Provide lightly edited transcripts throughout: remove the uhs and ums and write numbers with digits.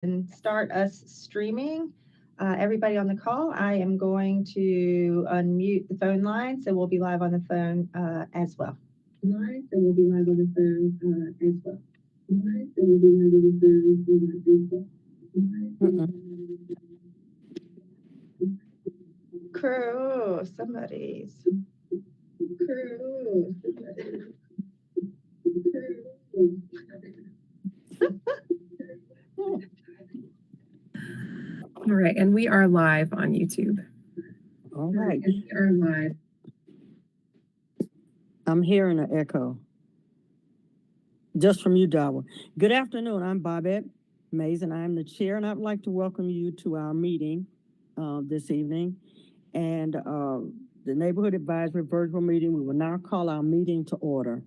and start us streaming. Everybody on the call, I am going to unmute the phone line, so we'll be live on the phone as well. Live, so we'll be live on the phone as well. Live, so we'll be live on the phone as well. Crew, somebody's crew. All right, and we are live on YouTube. All right. We are live. I'm hearing an echo. Just from you, Dawa. Good afternoon. I'm Bobette Mays, and I'm the chair, and I'd like to welcome you to our meeting this evening. And the Neighborhood Advisory Virtual Meeting, we will now call our meeting to order.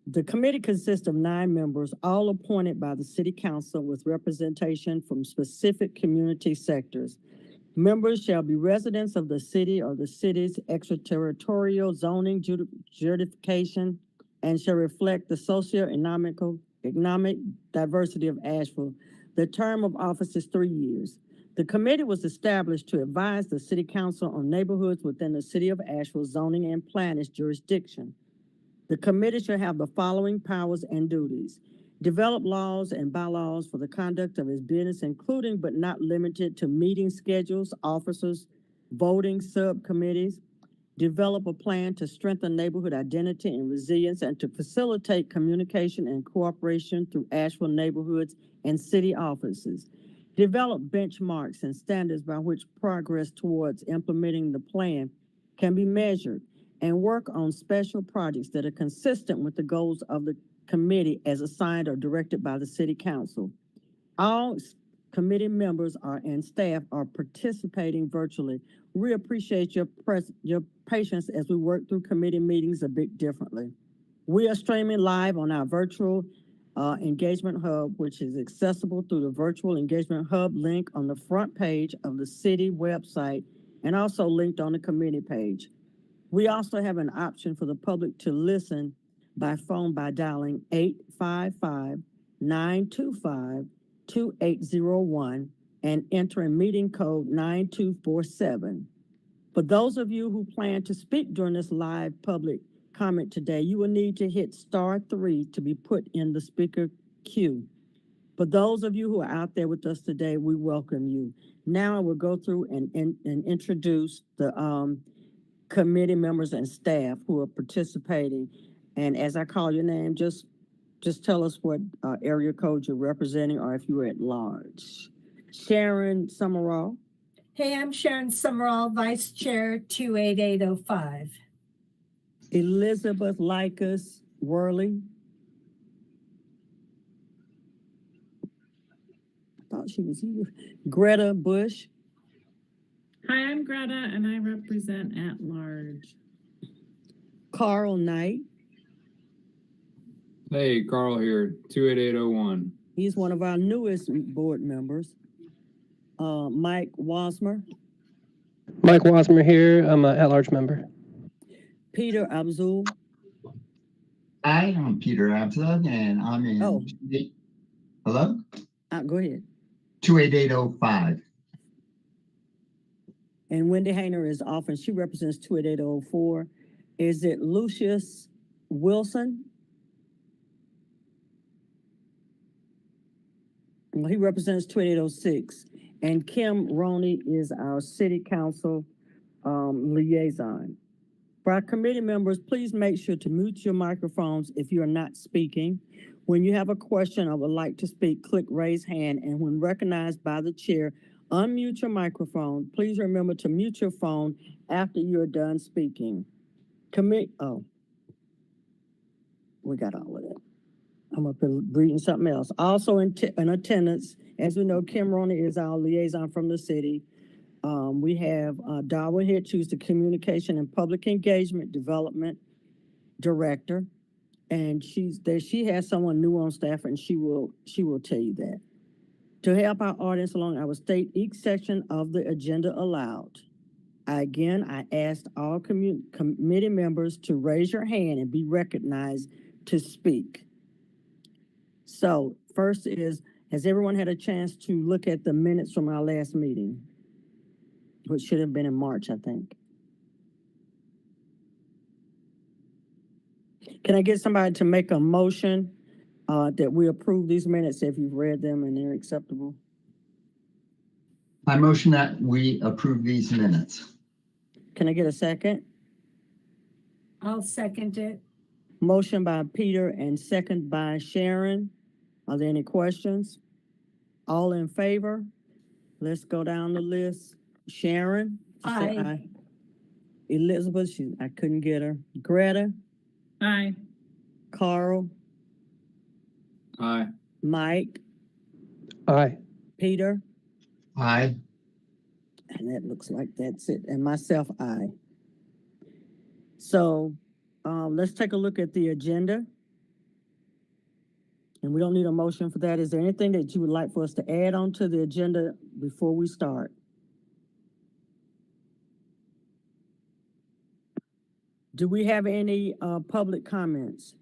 The committee consists of 9 members, all appointed by the City Council with representation from specific community sectors. Members shall be residents of the city or the city's extraterritorial zoning jurisdiction and shall reflect the socio-economic diversity of Asheville. The term of office is 3 years. The committee was established to advise the City Council on neighborhoods within the City of Asheville zoning and planning jurisdiction. The committee shall have the following powers and duties: develop laws and bylaws for the conduct of its business, including but not limited to meeting schedules, officers, voting subcommittees, develop a plan to strengthen neighborhood identity and resilience and to facilitate communication and cooperation through Asheville neighborhoods and city offices, develop benchmarks and standards by which progress towards implementing the plan can be measured, and work on special projects that are consistent with the goals of the committee as assigned or directed by the City Council. All committee members and staff are participating virtually. We appreciate your patience as we work through committee meetings a bit differently. We are streaming live on our virtual engagement hub, which is accessible through the virtual engagement hub link on the front page of the city website and also linked on the committee page. We also have an option for the public to listen by phone by dialing 855-925-2801 and entering meeting code 9247. For those of you who plan to speak during this live public comment today, you will need to hit *3 to be put in the speaker queue. For those of you who are out there with us today, we welcome you. Now I will go through and introduce the committee members and staff who are participating. And as I call your name, just tell us what area code you're representing or if you're at large. Sharon Summerall. Hey, I'm Sharon Summerall, Vice Chair 28805. Elizabeth Lycus Worley. I thought she was here. Greta Bush. Hi, I'm Greta, and I represent at large. Carl Knight. Hey, Carl here, 28801. He's one of our newest board members. Mike Wasmer. Mike Wasmer here. I'm an at-large member. Peter Abzul. I am Peter Abzul, and I'm in. Oh. Hello? Go ahead. 28805. And Wendy Hayner is off, and she represents 28804. Is it Lucius Wilson? Well, he represents 28806. And Kim Roney is our city council liaison. For our committee members, please make sure to mute your microphones if you are not speaking. When you have a question or would like to speak, click raise hand, and when recognized by the chair, unmute your microphone. Please remember to mute your phone after you're done speaking. We got all of that. I'm up here reading something else. Also in attendance, as we know, Kim Roney is our liaison from the city. We have Dawa Hitch, who's the Communication and Public Engagement Development Director. And she has someone new on staff, and she will tell you that. To help our audience along, I will state each section of the agenda aloud. I asked all committee members to raise your hand and be recognized to speak. So first is Has everyone had a chance to look at the minutes from our last meeting? Which should have been in March, I think. Can I get somebody to make a motion that we approve these minutes if you've read them and they're acceptable? I motion that we approve these minutes. Can I get a second? I'll second it. Motion by Peter and second by Sharon. Are there any questions? All in favor? Let's go down the list. Sharon? She said Aye. Elizabeth, I couldn't get her. Greta? Aye. Carl? Aye. Mike? Aye. Peter? Aye. And that looks like that's it. And myself, aye. So let's take a look at the agenda. And we don't need a motion for that. Is there anything that you would like for us to add on to the agenda before we start? Do we have any public comments?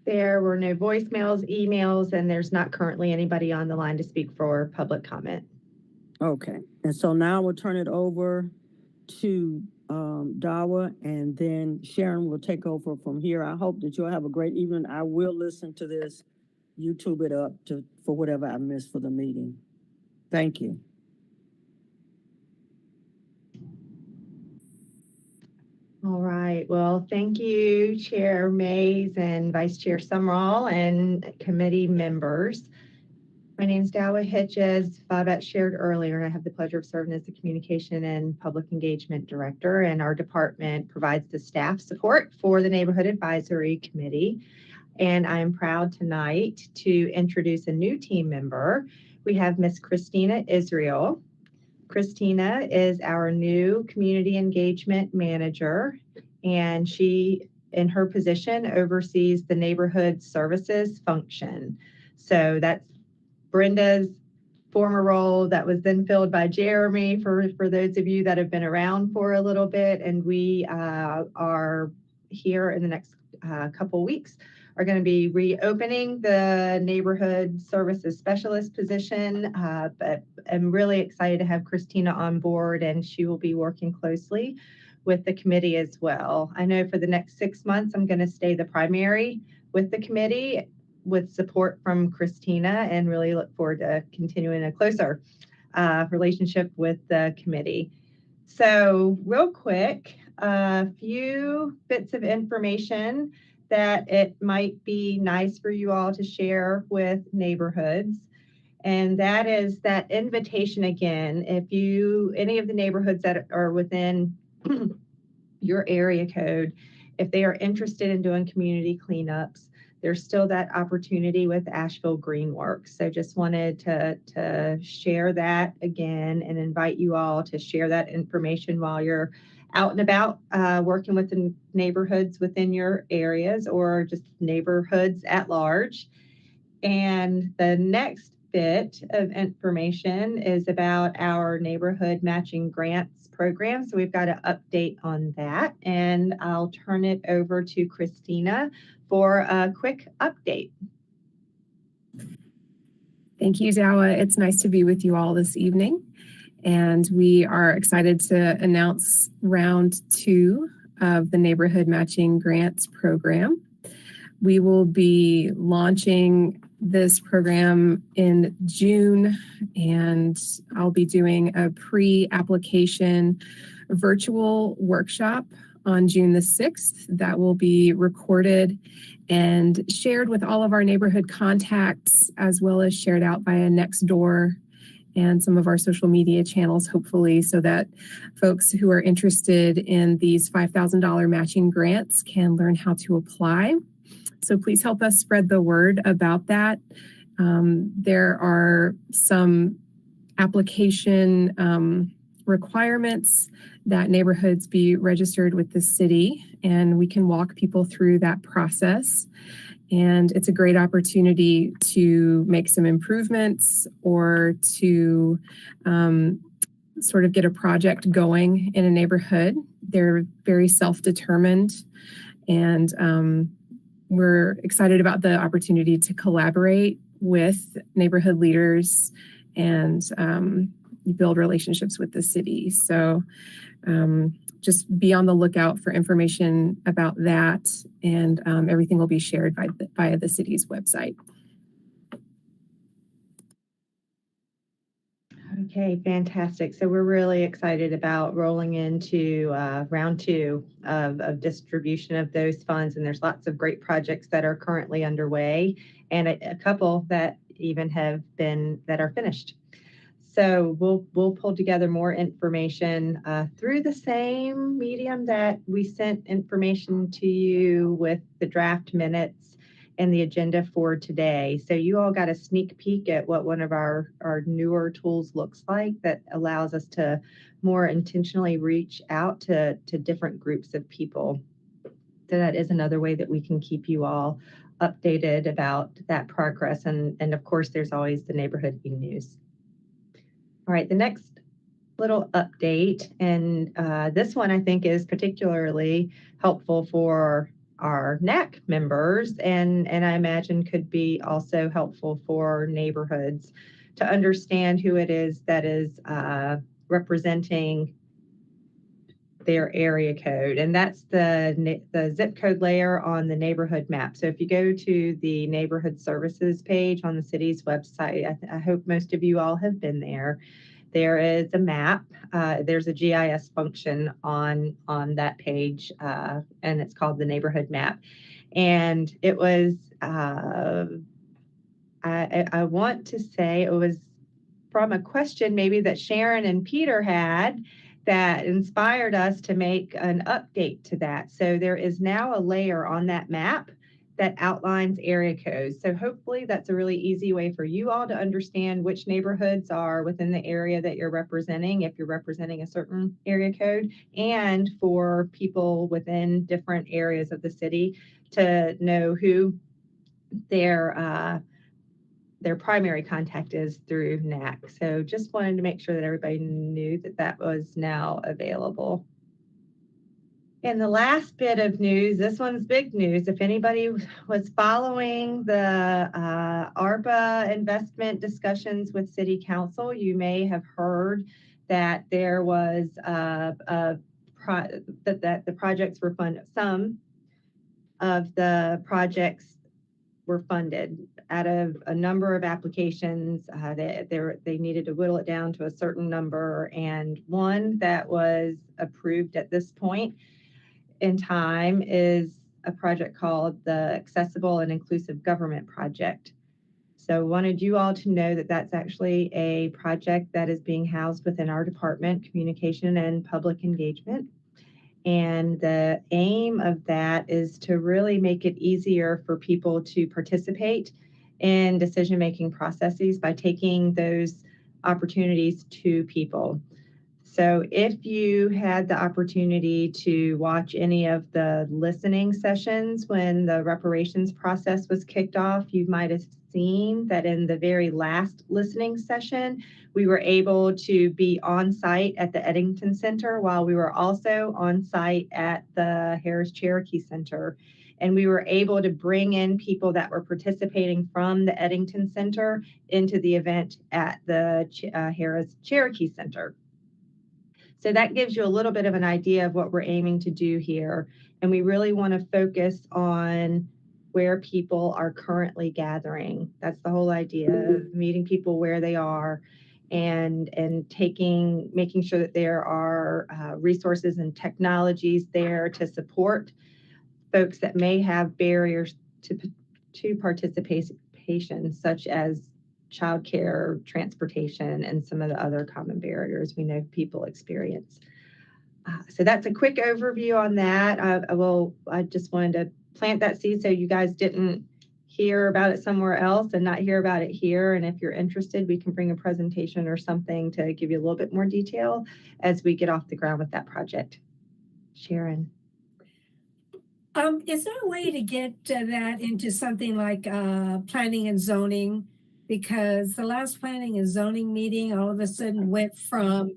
There were no voicemails, emails, and there's not currently anybody on the line to speak for public comment. Okay, and so now we'll turn it over to Dawa, and then Sharon will take over from here. I hope that you'll have a great evening. I will listen to this, YouTube it up for whatever I missed for the meeting. Thank you. All right. Well, thank you, Chair Mays and Vice Chair Summerall and committee members. My name is Dawa Hitch, as Bobette shared earlier, and I have the pleasure of serving as the Communication and Public Engagement Director, and our department provides the staff support for the Neighborhood Advisory Committee. And I'm proud tonight to introduce a new team member. We have Miss Christina Israel. Christina is our new Community Engagement Manager, and she, in her position, oversees the Neighborhood Services function. So that's Brenda's former role that was then filled by Jeremy for those of you that have been around for a little bit. And we are here in the next couple weeks are going to be reopening the Neighborhood Services Specialist position. But I'm really excited to have Christina on board, and she will be working closely with the committee as well. I know for the next 6 months, I'm going to stay the primary with the committee with support from Christina, and really look forward to continuing a closer relationship with the committee. So real quick, a few bits of information that it might be nice for you all to share with neighborhoods. And that is that invitation again, if any of the neighborhoods that are within your area code, if they are interested in doing community cleanups, there's still that opportunity with Asheville Greenworks. So just wanted to share that again and invite you all to share that information while you're out and about working with the neighborhoods within your areas or just neighborhoods at large. And the next bit of information is about our neighborhood matching grants program. So we've got an update on that, and I'll turn it over to Christina for a quick update. Thank you, Dawa. It's nice to be with you all this evening. And we are excited to announce round 2 of the Neighborhood Matching Grants program. We will be launching this program in June, and I'll be doing a pre-application virtual workshop on June the 6th that will be recorded and shared with all of our neighborhood contacts, as well as shared out via Nextdoor and some of our social media channels, hopefully, so that folks who are interested in these $5,000 matching grants can learn how to apply. So please help us spread the word about that. There are some application requirements that neighborhoods be registered with the city, and we can walk people through that process. And it's a great opportunity to make some improvements or to sort of get a project going in a neighborhood. They're very self-determined, and we're excited about the opportunity to collaborate with neighborhood leaders and build relationships with the city. So just be on the lookout for information about that, and everything will be shared via the city's website. Okay, fantastic. So we're really excited about rolling into round 2 of distribution of those funds. And there's lots of great projects that are currently underway, and a couple that even that are finished. So we'll pull together more information through the same medium that we sent information to you with the draft minutes and the agenda for today. So you all got a sneak peek at what one of our newer tools looks like that allows us to more intentionally reach out to different groups of people. So that is another way that we can keep you all updated about that progress. And of course, there's always the neighborhood e-news. All right, the next little update, and this one I think is particularly helpful for our NAC members, and I imagine could be also helpful for neighborhoods to understand who it is that is representing their area code, and that's the zip code layer on the neighborhood map. So if you go to the neighborhood services page on the city's website, I hope most of you all have been there. There is a map. There's a GIS function on that page, and it's called the neighborhood map. And it was, I want to say it was from a question maybe that Sharon and Peter had that inspired us to make an update to that. So there is now a layer on that map that outlines area codes. So hopefully that's a really easy way for you all to understand which neighborhoods are within the area that you're representing, if you're representing a certain area code, and for people within different areas of the city to know who their primary contact is through NAC. So just wanted to make sure that everybody knew that that was now available. And the last bit of news, this one's big news. If anybody was following the ARPA investment discussions with City Council, you may have heard that there was that the projects were funded. Some of the projects were funded out of a number of applications. They needed to whittle it down to a certain number, and one that was approved at this point in time is a project called the Accessible and Inclusive Government Project. So wanted you all to know that that's actually a project that is being housed within our department, Communication and Public Engagement. And the aim of that is to really make it easier for people to participate in decision-making processes by taking those opportunities to people. So if you had the opportunity to watch any of the listening sessions when the reparations process was kicked off, you might have seen that in the very last listening session, we were able to be on site at the Eddington Center while we were also on site at the Harris Cherokee Center. And we were able to bring in people that were participating from the Eddington Center into the event at the Harris Cherokee Center. So that gives you a little bit of an idea of what we're aiming to do here. And we really want to focus on where people are currently gathering. That's the whole idea of meeting people where they are and making sure that there are resources and technologies there to support folks that may have barriers to participation, such as childcare, transportation, and some of the other common barriers we know people experience. So that's a quick overview on that. I just wanted to plant that seed so you guys didn't hear about it somewhere else and not hear about it here. And if you're interested, we can bring a presentation or something to give you a little bit more detail as we get off the ground with that project. Sharon. Is there a way to get that into something like planning and zoning? Because the last planning and zoning meeting all of a sudden went from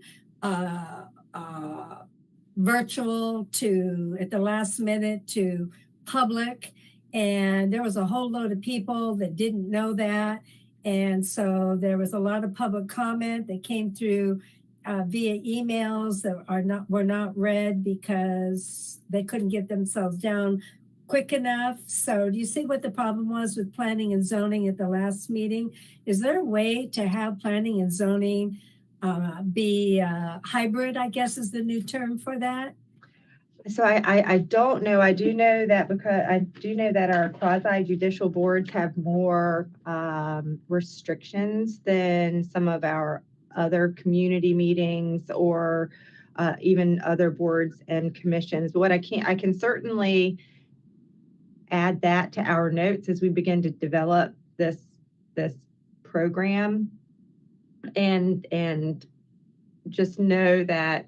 virtual to at the last minute to public. And there was a whole load of people that didn't know that. And so there was a lot of public comment that came through via emails that were not read because they couldn't get themselves down quick enough. So do you see what the problem was with planning and zoning at the last meeting? Is there a way to have planning and zoning be hybrid, I guess is the new term for that? So I don't know. I do know that our quasi judicial boards have more restrictions than some of our other community meetings or even other boards and commissions. But I can certainly add that to our notes as we begin to develop this program, and just know that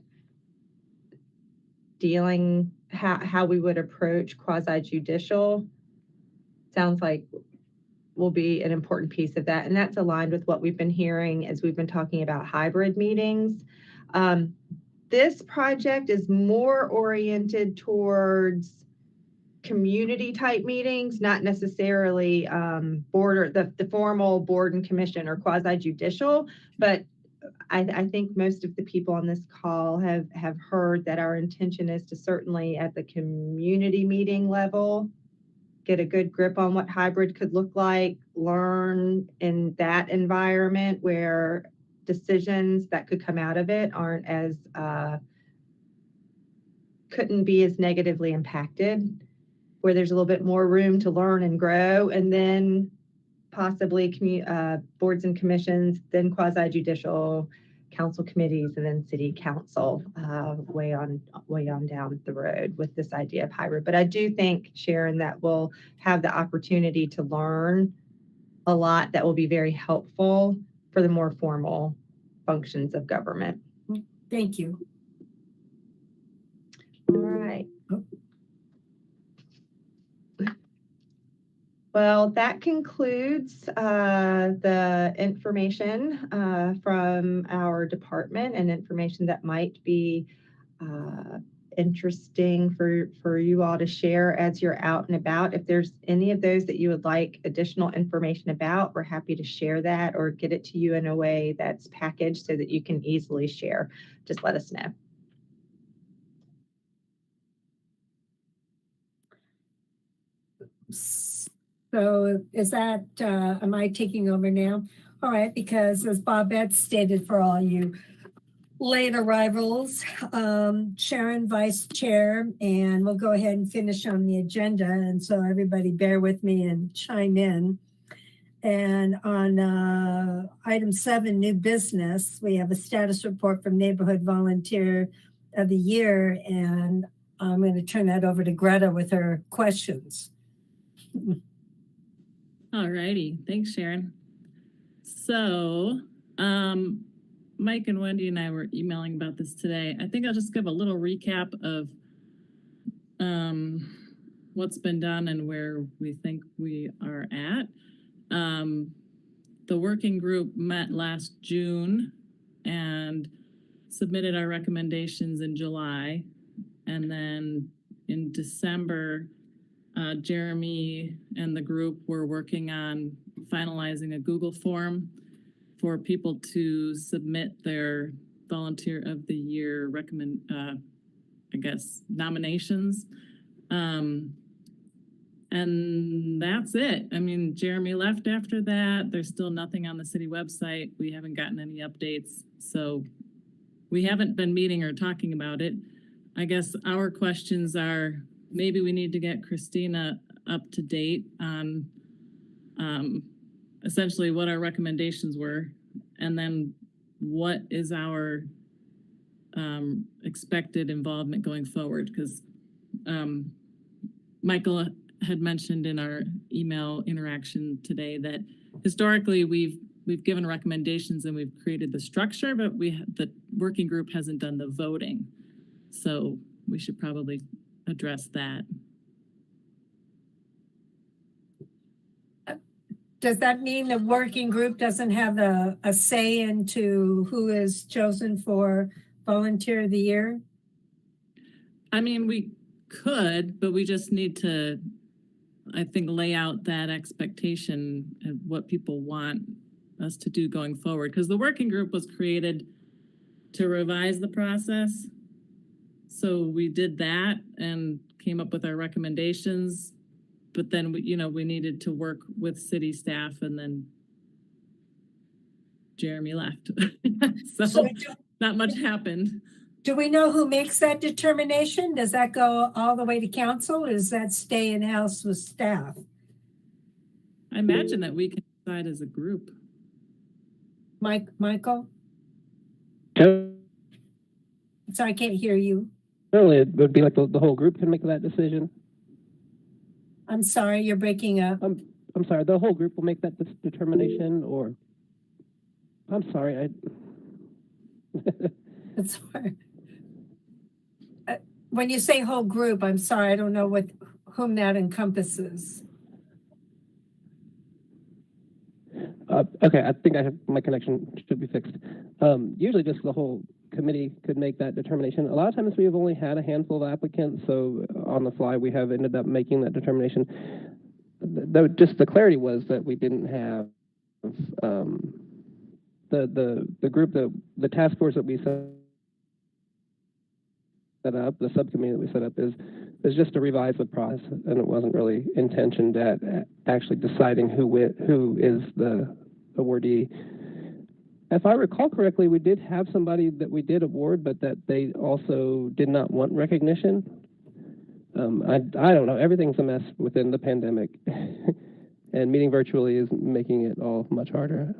dealing how we would approach quasi judicial sounds like will be an important piece of that, and that's aligned with what we've been hearing as we've been talking about hybrid meetings. This project is more oriented towards community type meetings, not necessarily board or the formal board and commission or quasi judicial, but I think most of the people on this call have heard that our intention is to certainly at the community meeting level get a good grip on what hybrid could look like, learn in that environment where decisions that could come out of it aren't as couldn't be as negatively impacted, where there's a little bit more room to learn and grow, and then possibly boards and commissions, then quasi judicial, council committees, and then city council way on down the road with this idea of hybrid. But I do think, Sharon, that we'll have the opportunity to learn a lot that will be very helpful for the more formal functions of government. Thank you. All right. Well, that concludes the information from our department and information that might be interesting for you all to share as you're out and about. If there's any of those that you would like additional information about, we're happy to share that or get it to you in a way that's packaged so that you can easily share. Just let us know. So is that, am I taking over now? All right, because as Bobette stated for all you late arrivals, Sharon, Vice Chair, and we'll go ahead and finish on the agenda. And so everybody bear with me and chime in. And on item 7, new business, we have a status report from Neighborhood Volunteer of the Year. And I'm going to turn that over to Greta with her questions. All righty. Thanks, Sharon. So, Mike and Wendy and I were emailing about this today. I think I'll just give a little recap of what's been done and where we think we are at. The working group met last June and submitted our recommendations in July. And then in December, Jeremy and the group were working on finalizing a Google form for people to submit their Volunteer of the Year nominations. And that's it. I mean, Jeremy left after that. There's still nothing on the city website. We haven't gotten any updates. So we haven't been meeting or talking about it. I guess our questions are, maybe we need to get Christina up to date on essentially what our recommendations were, and then what is our expected involvement going forward. Because Michael had mentioned in our email interaction today that historically we've given recommendations and we've created the structure, but the working group hasn't done the voting. So we should probably address that. Does that mean the working group doesn't have a say into who is chosen for Volunteer of the Year? I mean, we could, but we just need to I think, lay out that expectation and what people want us to do going forward. Because the working group was created to revise the process. So we did that and came up with our recommendations. But then, we needed to work with city staff, and then Jeremy left. So So not much happened. do we know who makes that determination? Does that go all the way to council, or does that stay in-house with staff? I imagine that we can decide as a group. Michael? Generally, Sorry, I can't hear you. it would be like the whole group can make that decision. I'm sorry, you're breaking up. I'm sorry, the whole group will make that determination, or I'm sorry, That's fine. When you say whole group, I'm sorry, I don't know whom that encompasses. Okay, I think my connection should be fixed. Usually just the whole committee could make that determination. A lot of times we have only had a handful of applicants, so on the fly we have ended up making that determination. Just the clarity was that we didn't have the group, the task force that we set up, the subcommittee that we set up is just to revise the process, and it wasn't really intentioned at actually deciding who is the awardee. If I recall correctly, we did have somebody that we did award, but that they also did not want recognition. I don't know. Everything's a mess within the pandemic, and meeting virtually is making it all much harder.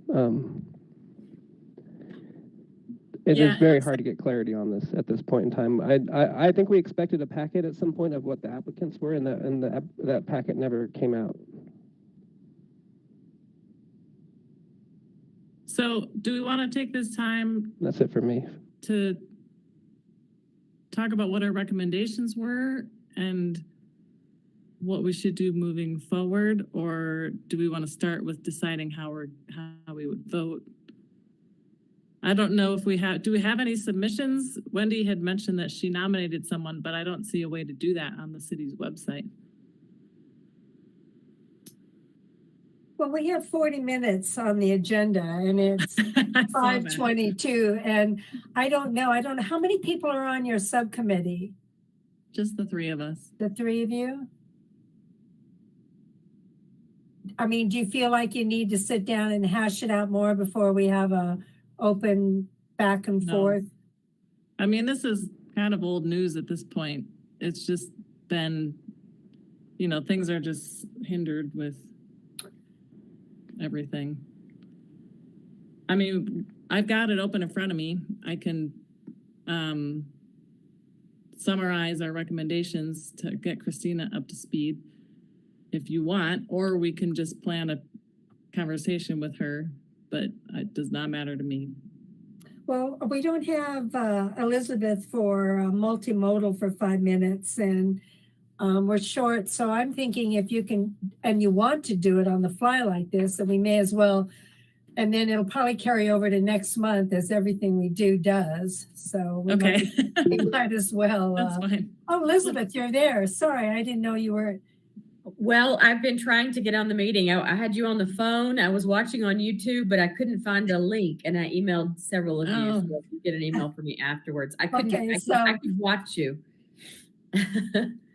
It is very hard to get clarity on this at this point in time. I think we expected a packet at some point of what the applicants were, and that packet never came out. So do we want to take this time That's it for me. to talk about what our recommendations were and what we should do moving forward? Or do we want to start with deciding how we would vote? I don't know if do we have any submissions? Wendy had mentioned that she nominated someone, but I don't see a way to do that on the city's website. Well, we have 40 minutes on the agenda, and it's I saw that. 5:22, and I don't know how many people are on your subcommittee? Just the three of us. The three of you? I mean, do you feel like you need to sit down and hash it out more before we have a open back and No. forth? I mean, this is kind of old news at this point. It's just been, things are just hindered with everything. I mean, I've got it open in front of me. I can summarize our recommendations to get Christina up to speed if you want, or we can just plan a conversation with her, but it does not matter to me. Well, we don't have Elizabeth for multimodal for 5 minutes, and we're short. So I'm thinking if you can, and you want to do it on the fly like this, then we may as well. And then it'll probably carry over to next month, as everything we do does. So we might as well. That's fine. Oh, Elizabeth, you're there. Sorry, I didn't know you were. Well, I've been trying to get on the meeting. I had you on the phone. I was watching on YouTube, but I couldn't find a link, and I emailed several of you. So if you get an email from me afterwards, I couldn't. Okay, I could watch you.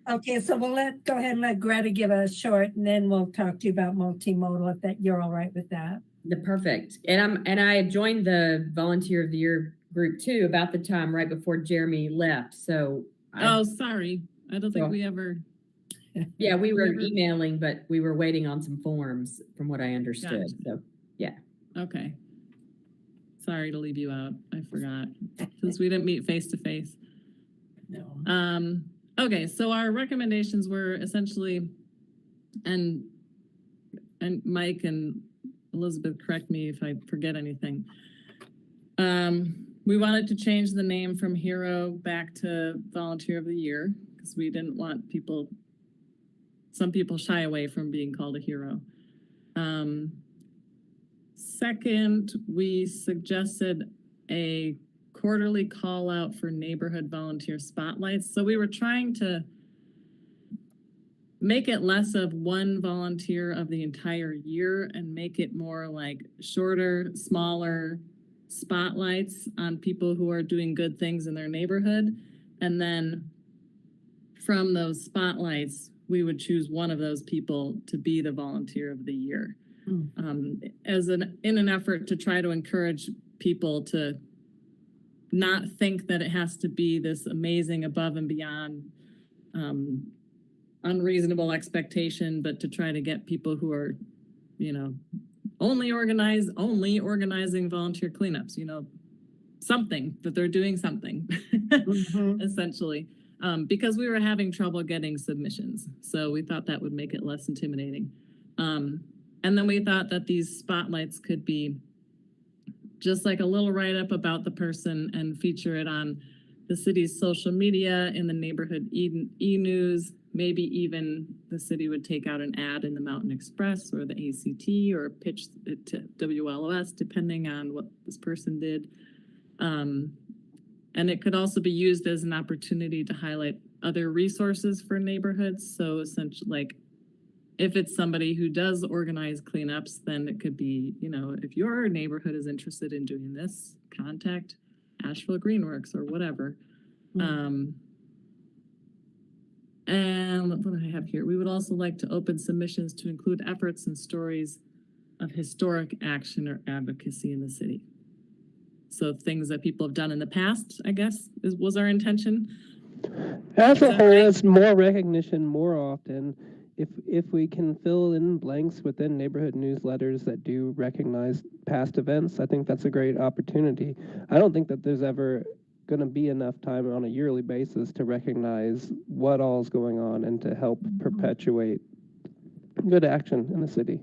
Okay, so we'll go ahead and let Greta give a short, and then we'll talk to you about multimodal if you're all right with that. Perfect. And I joined the Volunteer of the Year group too about the time right before Jeremy left. So sorry. I don't think we ever. Yeah, we were emailing, but we were waiting on some forms from what I understood. Gotcha. So, yeah. Okay. Sorry to leave you out. I forgot since we didn't meet face to face. No. Okay, so our recommendations were essentially, and Mike and Elizabeth, correct me if I forget anything. We wanted to change the name from Hero back to Volunteer of the Year because we didn't want some people shy away from being called a hero. Second, we suggested a quarterly call out for neighborhood volunteer spotlights. So we were trying to make it less of one volunteer of the entire year and make it more like shorter, smaller spotlights on people who are doing good things in their neighborhood. And then from those spotlights, we would choose one of those people to be the volunteer of the year. In an effort to try to encourage people to not think that it has to be this amazing above and beyond unreasonable expectation, but to try to get people who are, only organizing volunteer cleanups, something that they're doing something, essentially, because we were having trouble getting submissions. So we thought that would make it less intimidating. And then we thought that these spotlights could be just like a little write-up about the person and feature it on the city's social media, in the neighborhood e-news. Maybe even the city would take out an ad in the Mountain Express or the ACT or pitch it to WLOS, depending on what this person did. And it could also be used as an opportunity to highlight other resources for neighborhoods. So essentially, like, if it's somebody who does organize cleanups, then it could be, if your neighborhood is interested in doing this, contact Asheville Greenworks or whatever. And what do I have here? We would also like to open submissions to include efforts and stories of historic action or advocacy in the city. So things that people have done in the past, I guess, was our intention. As a whole, it's more recognition more often. If we can fill in blanks within neighborhood newsletters that do recognize past events, I think that's a great opportunity. I don't think that there's ever going to be enough time on a yearly basis to recognize what all is going on and to help perpetuate good action in the city.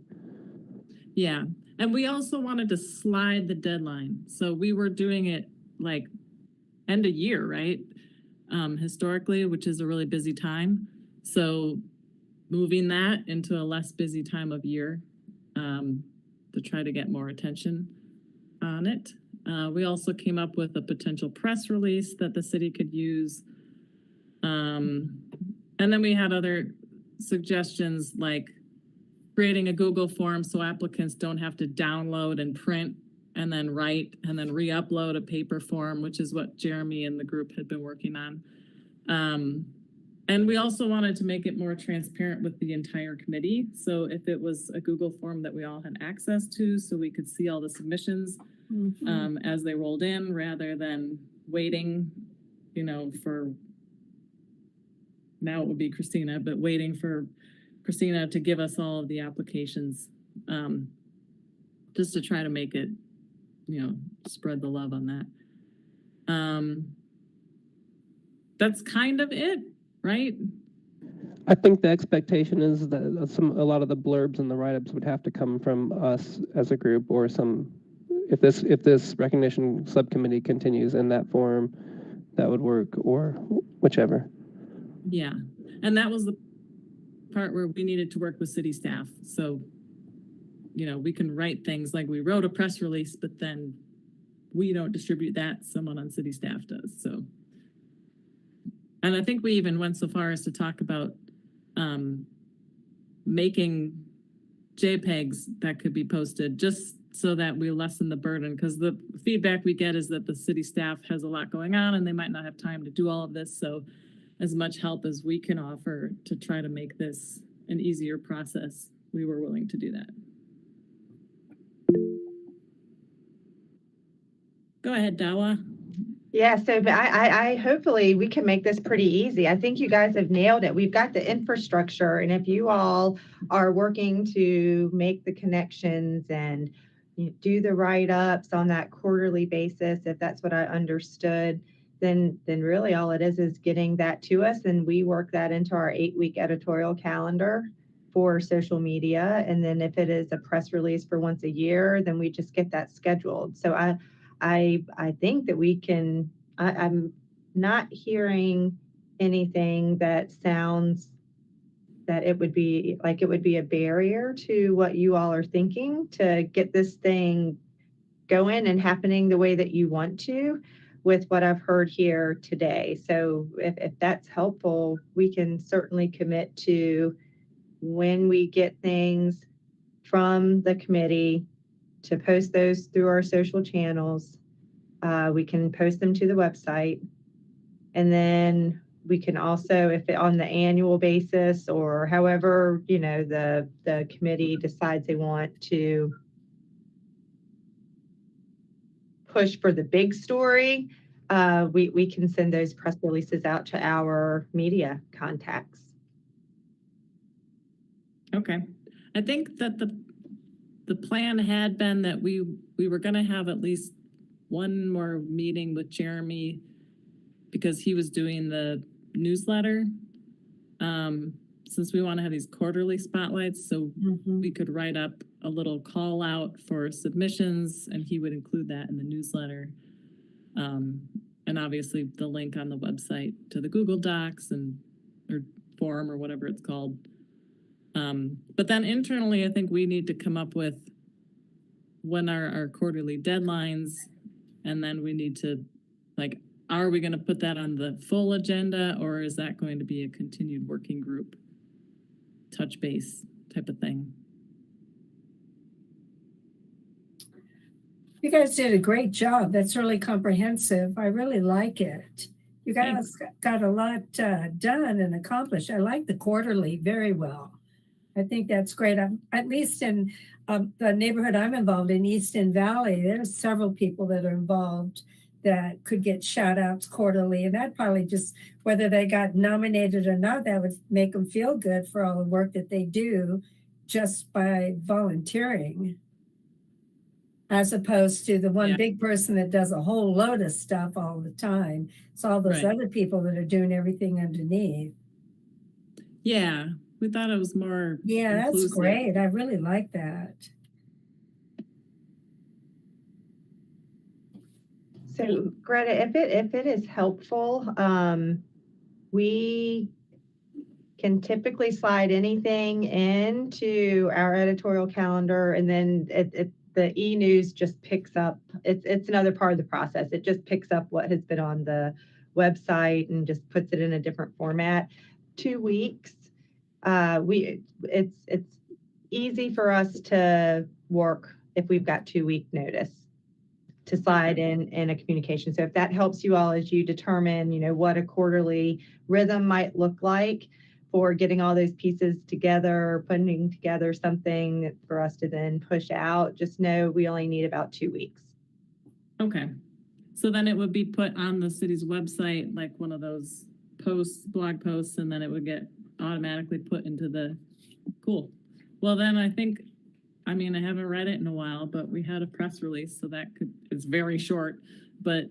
Yeah. And we also wanted to slide the deadline. So we were doing it like end of year, right? Historically, which is a really busy time. So moving that into a less busy time of year to try to get more attention on it. We also came up with a potential press release that the city could use. And then we had other suggestions like creating a Google form so applicants don't have to download and print and then write and then re-upload a paper form, which is what Jeremy and the group had been working on. And we also wanted to make it more transparent with the entire committee. So if it was a Google form that we all had access to, so we could see all the submissions as they rolled in, rather than waiting, for, now it would be Christina, but waiting for Christina to give us all of the applications, just to try to make it, spread the love on that. That's kind of it, right? I think the expectation is that a lot of the blurbs and the write-ups would have to come from us as a group, or if this recognition subcommittee continues in that form, that would work, or whichever. Yeah, and that was the part where we needed to work with city staff. So, we can write things like we wrote a press release, but then we don't distribute that, someone on city staff does. So, and I think we even went so far as to talk about making JPEGs that could be posted, just so that we lessen the burden, because the feedback we get is that the city staff has a lot going on and they might not have time to do all of this. So as much help as we can offer to try to make this an easier process, we were willing to do that. Go ahead, Dawa. Yeah, so but I hopefully we can make this pretty easy. I think you guys have nailed it. We've got the infrastructure, and if you all are working to make the connections and do the write-ups on that quarterly basis, if that's what I understood, then really all it is getting that to us, and we work that into our 8-week editorial calendar for social media. And then if it is a press release for once a year, then we just get that scheduled. So I think that we can, I'm not hearing anything that sounds that it would be a barrier to what you all are thinking to get this thing going and happening the way that you want to, with what I've heard here today. So if that's helpful, we can certainly commit to when we get things from the committee to post those through our social channels. We can post them to the website. And then we can also, if it on the annual basis or however, the committee decides they want to push for the big story, we can send those press releases out to our media contacts. Okay. I think that the plan had been that we were going to have at least one more meeting with Jeremy because he was doing the newsletter. Since we want to have these quarterly spotlights, so we could write up a little call out for submissions, and he would include that in the newsletter. And obviously the link on the website to the Google Docs or forum or whatever it's called. But then internally, I think we need to come up with when are our quarterly deadlines, and then we need to, like, are we going to put that on the full agenda, or is that going to be a continued working group touch base type of thing? You guys did a great job. That's really comprehensive. I really like it. You guys got a lot done and accomplished. I like the quarterly very well. I think that's great. At least in the neighborhood I'm involved in, Easton Valley, there's several people that are involved that could get shout outs quarterly. And that probably just, whether they got nominated or not, that would make them feel good for all the work that they do just by volunteering. As opposed to the one big person that does a whole load of stuff all the time. It's all those other people that are doing everything underneath. Yeah, we thought it was more inclusive. That's great. I really like that. So Greta, if it is helpful, we can typically slide anything into our editorial calendar, and then the e-news just picks up. It's another part of the process. It just picks up what has been on the website and just puts it in a different format. 2 weeks. It's easy for us to work if we've got 2-week notice to slide in a communication. So if that helps you all as you determine, what a quarterly rhythm might look like for getting all those pieces together, putting together something for us to then push out, just know we only need about 2 weeks. Okay. So then it would be put on the city's website, like one of those blog posts, and then it would get automatically put into the, cool. Well, then I think, I haven't read it in a while, but we had a press release, so it's very short, but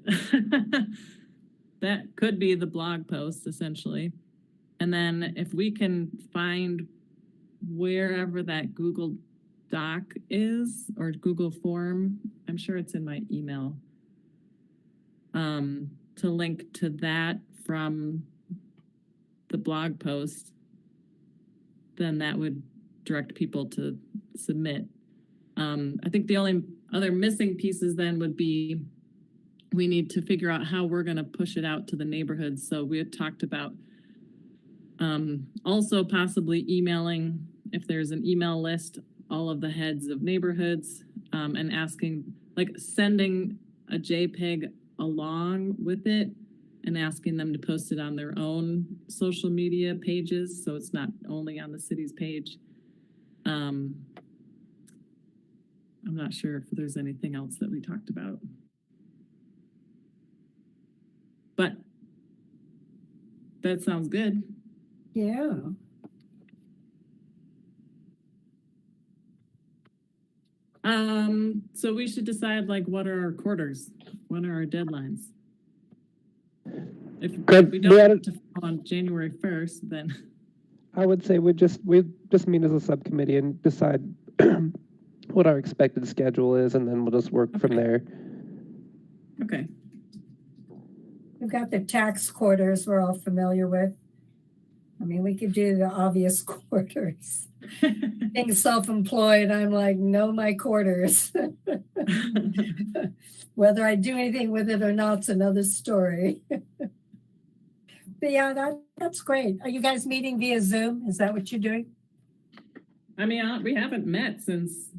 that could be the blog post essentially. And then if we can find wherever that Google Doc is or Google form, I'm sure it's in my email, to link to that from the blog post, then that would direct people to submit. I think the only other missing pieces then would be we need to figure out how we're going to push it out to the neighborhoods. So we had talked about also possibly emailing, if there's an email list, all of the heads of neighborhoods, and asking, like sending a JPEG along with it and asking them to post it on their own social media pages, so it's not only on the city's page. I'm not sure if there's anything else that we talked about. But that sounds good. Yeah. So we should decide, like, what are our quarters? What are our deadlines? If we don't have to fall on January 1st, then I would say we just meet as a subcommittee and decide what our expected schedule is, and then we'll just work from there. Okay. We've got the tax quarters we're all familiar with. We could do the obvious quarters. Being self-employed, I'm like, know my quarters. Whether I do anything with it or not's another story. But yeah, that's great. Are you guys meeting via Zoom? Is that what you're doing? I mean, we haven't met since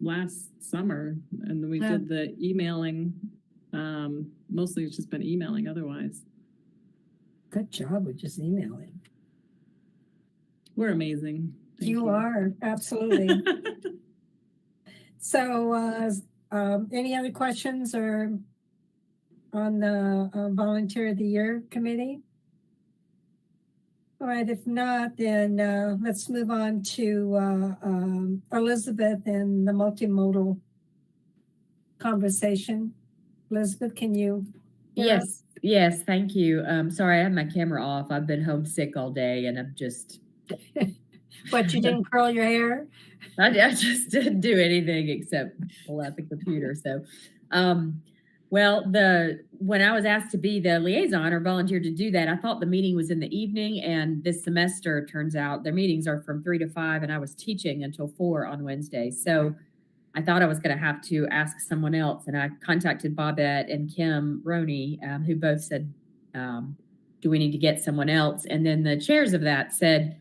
last summer, and we Yeah. did the emailing. Mostly it's just been emailing otherwise. Good job with just emailing. We're amazing. Thank You are, absolutely. So, any other questions or on the Volunteer of the Year committee? All right, if not, then let's move on to Elizabeth and the multimodal conversation. Elizabeth, can you? hear us? Yes, thank you. Sorry, I had my camera off. I've been homesick all day and I'm just What, you didn't curl your hair? I just didn't do anything except pull out the computer. So, well, when I was asked to be the liaison or volunteered to do that, I thought the meeting was in the evening, and this semester turns out their meetings are from 3 to 5, and I was teaching until 4 on Wednesday. So I thought I was going to have to ask someone else, and I contacted Bobette and Kim Roney, who both said, "Do we need to get someone else?" And then the chairs of that said,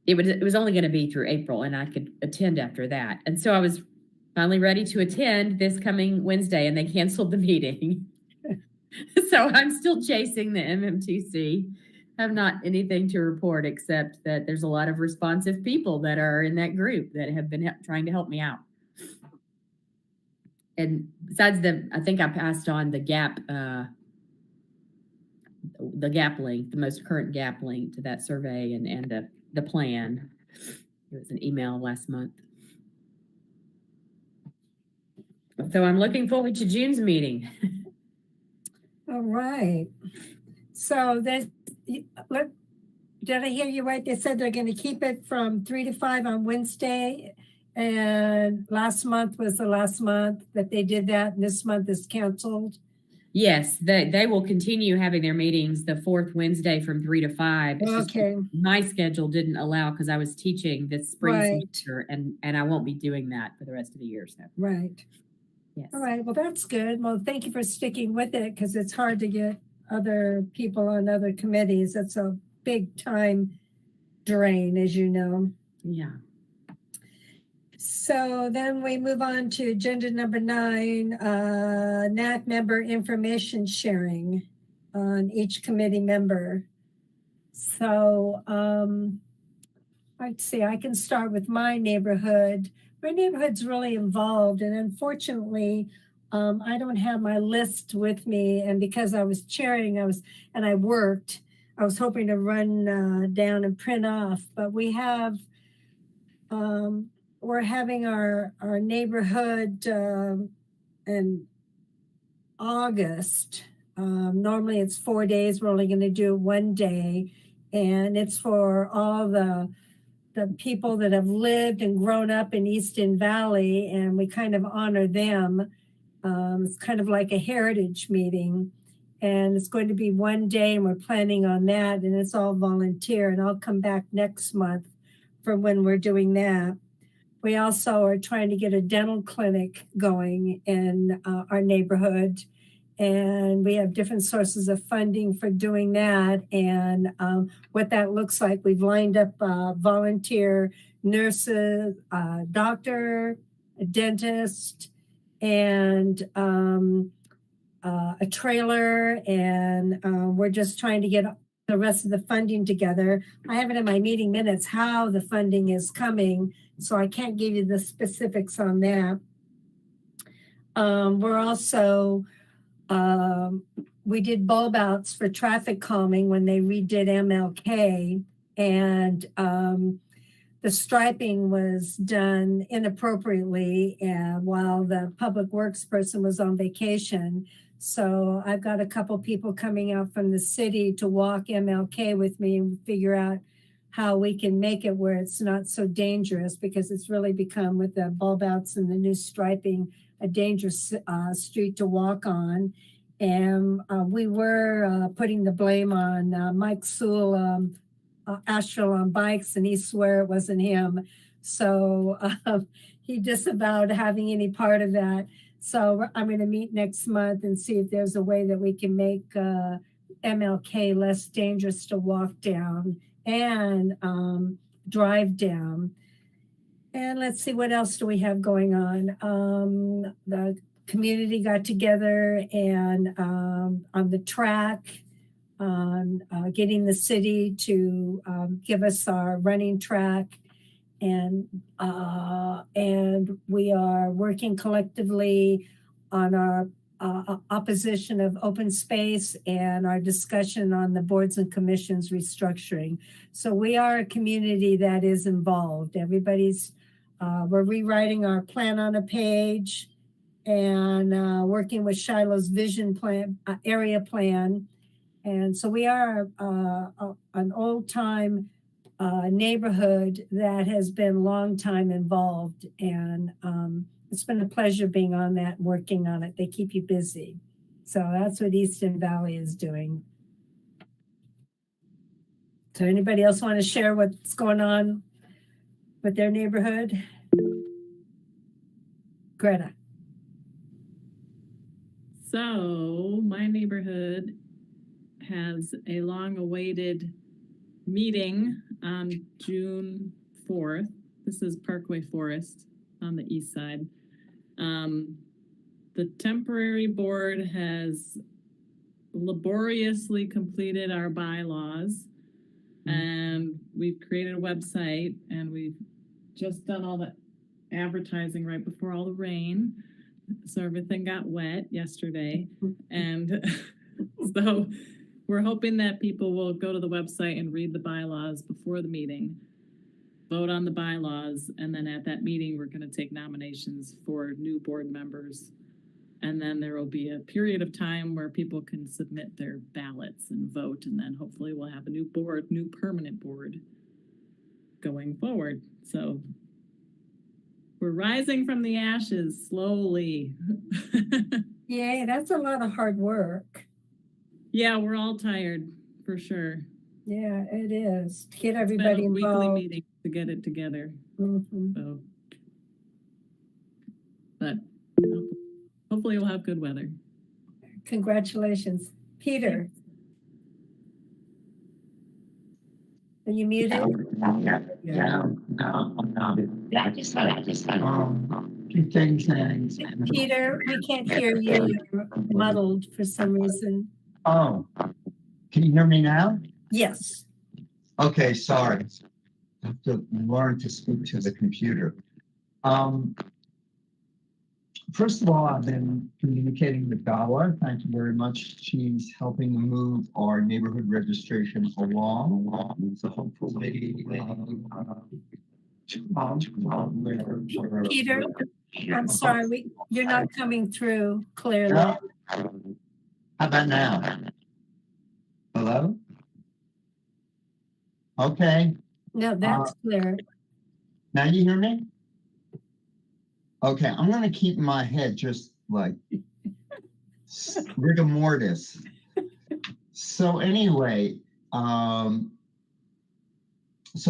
it was only going to be through April, and I could attend after that. And so I was finally ready to attend this coming Wednesday, and they canceled the meeting. So I'm still chasing the MMTC. I have not anything to report except that there's a lot of responsive people that are in that group that have been trying to help me out. And besides I think I passed on the GAP link, the most current GAP link to that survey and the plan. It was an email last month. So I'm looking forward to June's meeting. All right. So did I hear you right? They said they're going to keep it from 3 to 5 on Wednesday. And last month was the last month that they did that. And this month is canceled. Yes, they will continue having their meetings the fourth Wednesday from 3 to 5. It's Okay. just my schedule didn't allow because I was teaching this spring Right. semester, and I won't be doing that for the rest of the year. So Right. yes. All right. Well, that's good. Well, thank you for sticking with it because it's hard to get other people on other committees. It's a big time drain, as you know. Yeah. So then we move on to agenda number 9, NAC member information sharing on each committee member. So I'd say I can start with my neighborhood. My neighborhood's really involved, and unfortunately, I don't have my list with me. And because I was chairing, I worked. I was hoping to run down and print off, but we have. We're having our neighborhood in August. Normally it's 4 days. We're only going to do 1 day, and it's for all the people that have lived and grown up in Easton Valley, and we kind of honor them. It's kind of like a heritage meeting, and it's going to be 1 day, and we're planning on that, and it's all volunteer, and I'll come back next month for when we're doing that. We also are trying to get a dental clinic going in our neighborhood, and we have different sources of funding for doing that. And what that looks like, we've lined up volunteer nurses, doctor, a dentist, and a trailer, and we're just trying to get the rest of the funding together. I have it in my meeting minutes how the funding is coming, so I can't give you the specifics on that. We're also, we did bulb outs for traffic calming when they redid MLK, and the striping was done inappropriately while the public works person was on vacation. So I've got a couple people coming out from the city to walk MLK with me and figure out how we can make it where it's not so dangerous, because it's really become, with the bulb outs and the new striping, a dangerous street to walk on. And we were putting the blame on Mike Sewell, Astral on bikes, and he swore it wasn't him. So he disavowed having any part of that. So I'm going to meet next month and see if there's a way that we can make MLK less dangerous to walk down. And drive down. And let's see, what else do we have going on? The community got together and on the track on getting the city to give us our running track. And we are working collectively on our opposition of open space and our discussion on the boards and commissions restructuring. So we are a community that is involved. Everybody's, we're rewriting our plan on a page and working with Shiloh's vision plan, area plan. And so we are an old time neighborhood that has been long time involved. And it's been a pleasure being on that and working on it. They keep you busy. So that's what Easton Valley is doing. So anybody else want to share what's going on with their neighborhood? Greta. So my neighborhood has a long-awaited meeting on June 4th. This is Parkway Forest on the east side. The temporary board has laboriously completed our bylaws, and we've created a website, and we've just done all the advertising right before all the rain. So everything got wet yesterday. And so we're hoping that people will go to the website and read the bylaws before the meeting, vote on the bylaws, and then at that meeting, we're going to take nominations for new board members. And then there will be a period of time where people can submit their ballots and vote, and then hopefully we'll have a new board, new permanent board going forward. So we're rising from the ashes slowly. Yay, that's a lot of hard work. Yeah, we're all tired for sure. Yeah, it is. To get It's been everybody a weekly involved. meeting to get it together. Mhm. So, but hopefully we'll have good weather. Congratulations. Peter. Are you muted? Two things and. Peter, we can't hear you. You're muddled for some reason. Oh, can you hear me now? Yes. Okay, sorry. I have to learn to speak to the computer. First of all, I've been communicating with Dawa. Thank you very much. She's helping to move our neighborhood registration along. So hopefully, Peter, I'm sorry, you're not coming through clearly. How about now? Hello? Okay, No, that's clear. now you hear me? Okay, I'm gonna keep my head just like rigor mortis. So anyway, so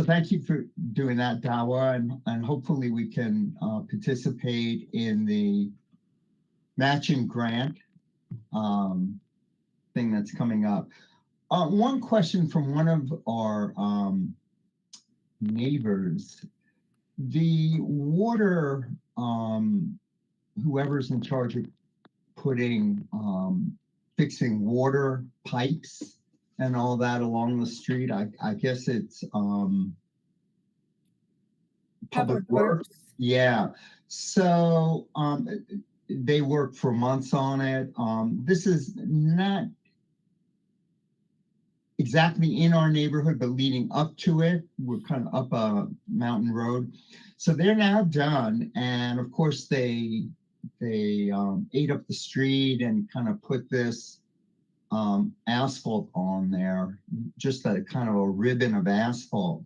thank you for doing that, Dawa, and hopefully we can participate in the matching grant thing that's coming up. One question from one of our neighbors. The water, whoever's in charge of putting, fixing water pipes and all that along the street, I guess it's Public Works. Yeah. So they worked for months on it. This is not exactly in our neighborhood, but leading up to it. We're kind of up a mountain road. So they're now done. And of course they ate up the street and kind of put this asphalt on there, just a kind of a ribbon of asphalt.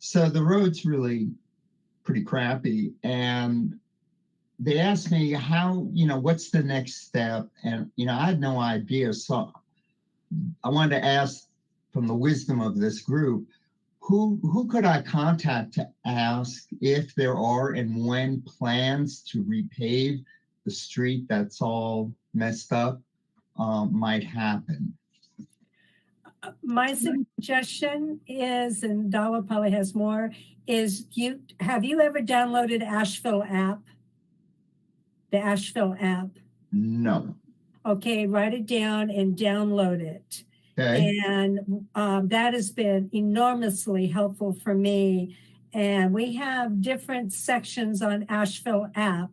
So the road's really pretty crappy. And they asked me how, what's the next step? And, I had no idea. So I wanted to ask, from the wisdom of this group, who could I contact to ask if there are and when plans to repave the street that's all messed up might happen? My suggestion is, and Dawa probably has more, is have you ever downloaded Asheville app? The Asheville app. No. Okay, write it down and download it. Okay. And that has been enormously helpful for me. And we have different sections on Asheville app,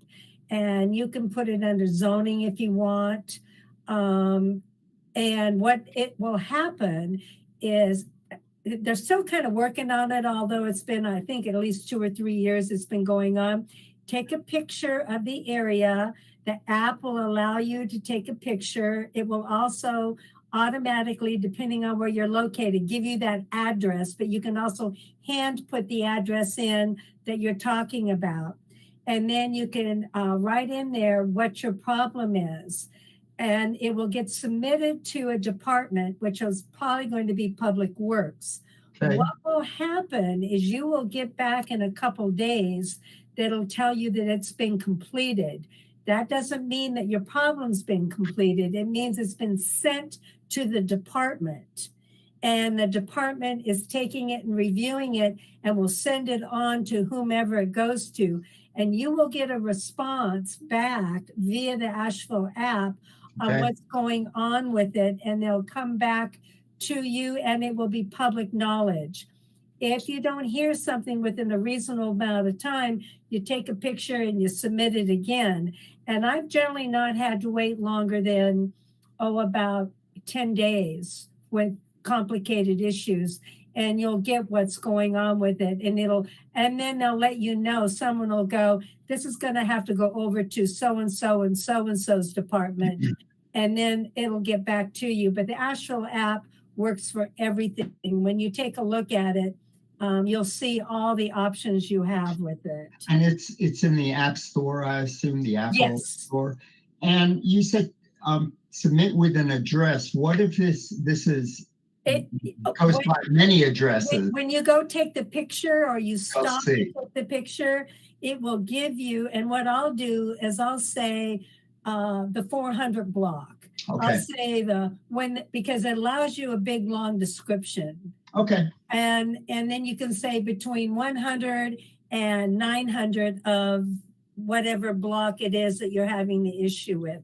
and you can put it under zoning if you want. And what it will happen is they're still kind of working on it, although it's been, I think, at least 2 or 3 years it's been going on. Take a picture of the area. The app will allow you to take a picture. It will also automatically, depending on where you're located, give you that address, but you can also hand put the address in that you're talking about. And then you can write in there what your problem is. And it will get submitted to a department, which is probably going to be Public Works. Okay. What will happen is you will get back in a couple days that'll tell you that it's been completed. That doesn't mean that your problem's been completed. It means it's been sent to the department. And the department is taking it and reviewing it and will send it on to whomever it goes to. And you will get a response back via the Asheville app on what's going on with it. And they'll come back to you and it will be public knowledge. If you don't hear something within a reasonable amount of time, you take a picture and you submit it again. And I've generally not had to wait longer than, about 10 days with complicated issues. And you'll get what's going on with it. And then they'll let you know, someone will go, this is going to have to go over to so-and-so and so-and-so's department. And then it'll get back to you. But the Asheville app works for everything. When you take a look at it, you'll see all the options you have with it. And it's in the App Store, I assume, the Apple Store. And you said submit with an address. What if this is goes by many addresses? When you go take the picture or you stop to see. take the picture, it will give you, and what I'll do is I'll say the 400 block. Okay. I'll say because it allows you a big long description. Okay. And then you can say between 100 and 900 of whatever block it is that you're having the issue with.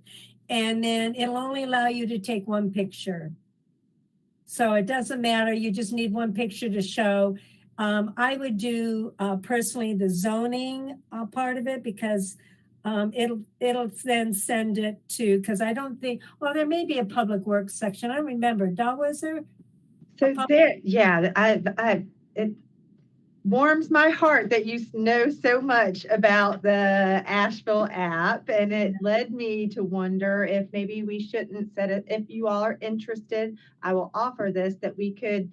And then it'll only allow you to take one picture. So it doesn't matter. You just need one picture to show. I would do personally the zoning part of it because it'll then send it to, because I don't think, there may be a public works section. I don't remember. Was there? So it warms my heart that you know so much about the Asheville app, and it led me to wonder if maybe we shouldn't set it. If you all are interested, I will offer this, that we could,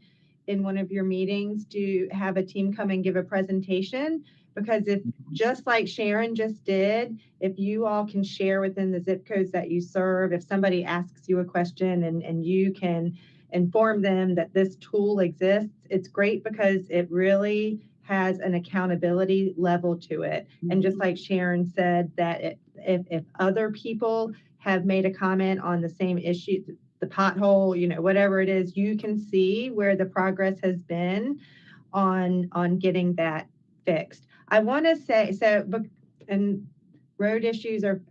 in one of your meetings, have a team come and give a presentation. Because if, just like Sharon just did, if you all can share within the zip codes that you serve, if somebody asks you a question and you can inform them that this tool exists, it's great because it really has an accountability level to it. And just like Sharon said, that if other people have made a comment on the same issue, the pothole, whatever it is, you can see where the progress has been on getting that fixed. I want to say, and road issues are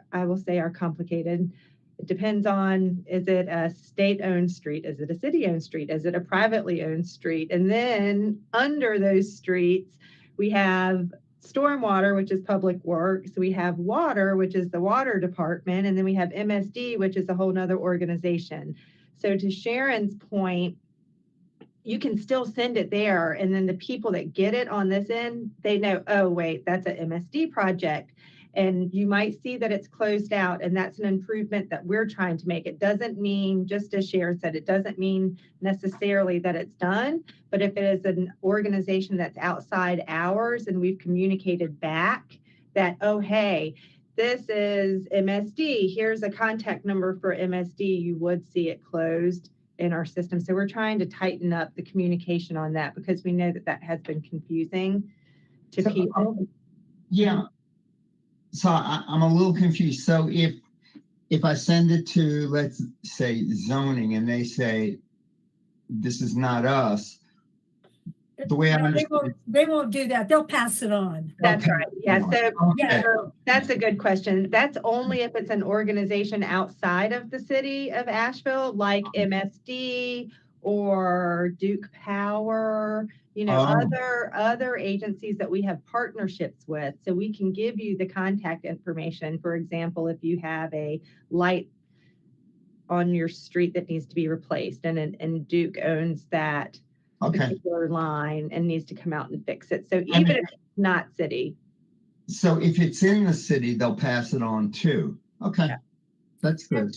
complicated. It depends on, is it a state-owned street? Is it a city-owned street? Is it a privately owned street? And then under those streets, we have stormwater, which is public works. We have water, which is the water department. And then we have MSD, which is a whole nother organization. So to Sharon's point, you can still send it there. And then the people that get it on this end, they know, oh, wait, that's an MSD project. And you might see that it's closed out, and that's an improvement that we're trying to make. It doesn't mean, just as Sharon said, it doesn't mean necessarily that it's done, but if it is an organization that's outside ours and we've communicated back that, oh, hey, this is MSD, here's a contact number for MSD, you would see it closed in our system. So we're trying to tighten up the communication on that because we know that has been confusing to people. Yeah. So I'm a little confused. So if I send it to, let's say, zoning, and they say, this is not us. The way I No, understand it, they won't do that. They'll pass it on. That's okay. right. Yeah. So Okay. so that's a good question. That's only if it's an organization outside of the city of Asheville, like MSD or Duke Power, other agencies that we have partnerships with. So we can give you the contact information. For example, if you have a light on your street that needs to be replaced and Duke owns that Okay. particular line and needs to come out and fix it. So even if it's not city. So if it's in the city, they'll pass it on too. Okay. Yeah. That's good.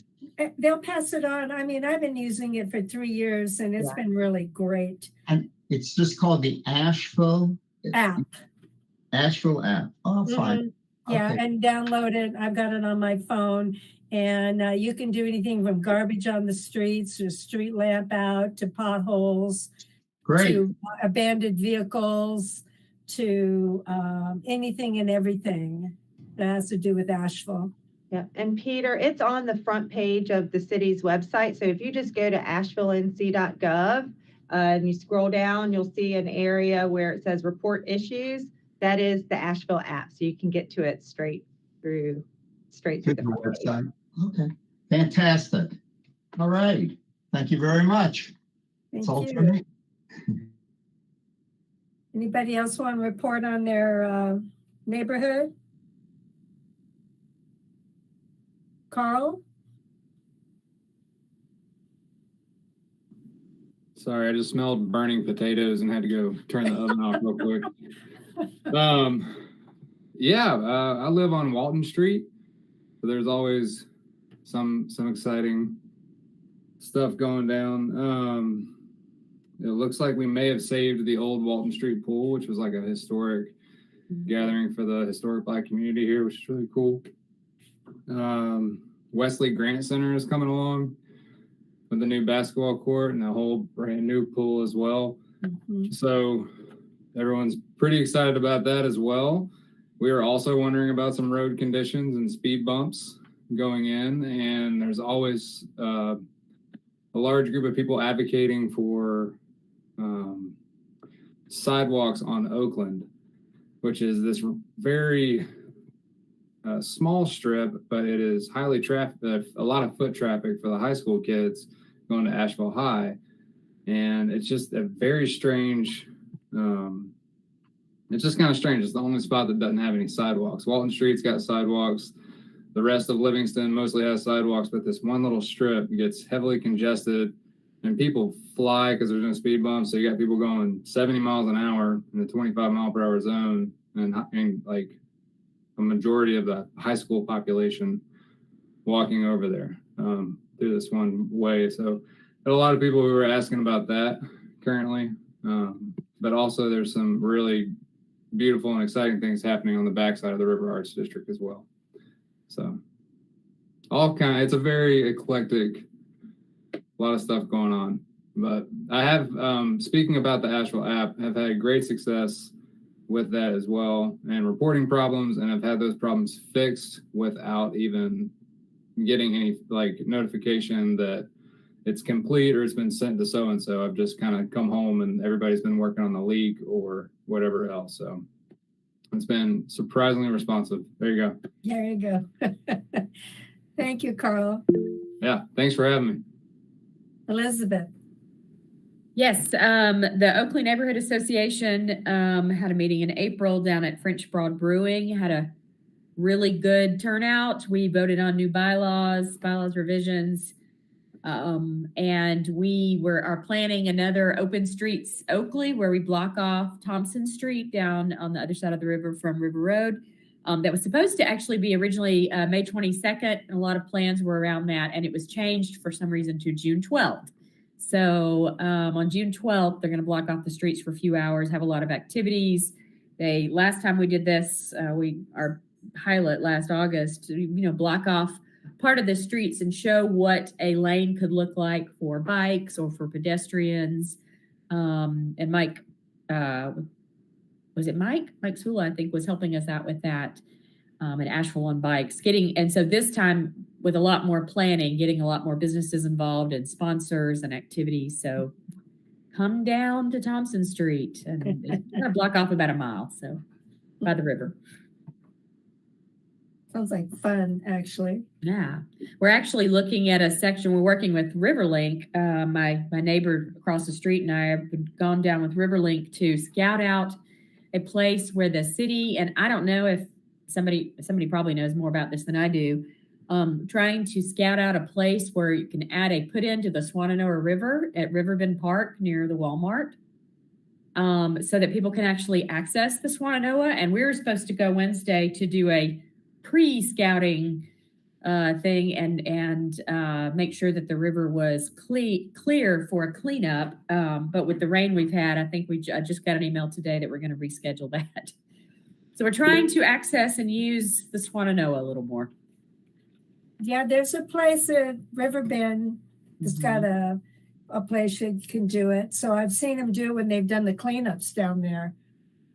They'll pass it on. I mean, I've been using it for 3 years and it's been really great. And it's just called the Asheville App. Asheville app. Oh, fine. Mhm. Yeah, Okay. and download it. I've got it on my phone. And you can do anything from garbage on the streets to street lamp out to potholes Great. to abandoned vehicles to anything and everything that has to do with Asheville. Yeah, and Peter, it's on the front page of the city's website. So if you just go to ashevillennc.gov and you scroll down, you'll see an area where it says report issues. That is the Asheville app. So you can get to it straight through To the the website. website. Okay. Fantastic. All right. Thank you very much. Thank That's all you. for me. Anybody else want to report on their neighborhood? Carl? Sorry, I just smelled burning potatoes and had to go turn the oven off real quick. I live on Walton Street, so there's always some exciting stuff going down. It looks like we may have saved the old Walton Street pool, which was like a historic gathering for the historic Black community here, which is really cool. Wesley Grant Center is coming along with the new basketball court and a whole brand new pool as well. Mhm. So everyone's pretty excited about that as well. We are also wondering about some road conditions and speed bumps going in, and there's always a large group of people advocating for sidewalks on Oakland, which is this very small strip, but it is highly trafficked, a lot of foot traffic for the high school kids going to Asheville High. And it's just a very strange, it's just kind of strange. It's the only spot that doesn't have any sidewalks. Walton Street's got sidewalks. The rest of Livingston mostly has sidewalks, but this one little strip gets heavily congested and people fly because there's no speed bumps. So you got people going 70 miles an hour in a 25 mile per hour zone and like a majority of the high school population walking over there through this one way. So there are a lot of people who are asking about that currently. But also there's some really beautiful and exciting things happening on the backside of the River Arts District as well. So it's a very eclectic, a lot of stuff going on. But I have, speaking about the Asheville app, have had great success with that as well and reporting problems, and I've had those problems fixed without even getting any like notification that it's complete or it's been sent to so-and-so. I've just kind of come home and everybody's been working on the leak or whatever else. So it's been surprisingly responsive. There you go. There you go. Thank you, Carl. Yeah, thanks for having me. Elizabeth. Yes, the Oakley Neighborhood Association had a meeting in April down at French Broad Brewing, had a really good turnout. We voted on new bylaws revisions, and we are planning another Open Streets Oakley where we block off Thompson Street down on the other side of the river from River Road. That was supposed to actually be originally May 22nd. A lot of plans were around that, and it was changed for some reason to June 12th. So on June 12th, they're going to block off the streets for a few hours, have a lot of activities. Last time we did this, our pilot last August, block off part of the streets and show what a lane could look like for bikes or for pedestrians. And Mike, was it Mike? Mike Sula, I think, was helping us out with that at Asheville on Bikes. And so this time with a lot more planning, getting a lot more businesses involved and sponsors and activities. So come down to Thompson Street, and it's going to block off about a mile, so by the river. Sounds like fun, actually. Yeah, we're actually looking at a section. We're working with Riverlink. My neighbor across the street and I have gone down with Riverlink to scout out a place where the city, and I don't know if somebody probably knows more about this than I do. Trying to scout out a place where you can add a put into the Swannanoa River at Riverbend Park near the Walmart, so that people can actually access the Swannanoa. And we were supposed to go Wednesday to do a pre-scouting thing and make sure that the river was clear for a cleanup. But with the rain we've had, I think I just got an email today that we're going to reschedule that. So we're trying to access and use the Swannanoa a little more. Yeah, there's a place at Riverbend that's got a place you can do it. So I've seen them do it when they've done the cleanups down there,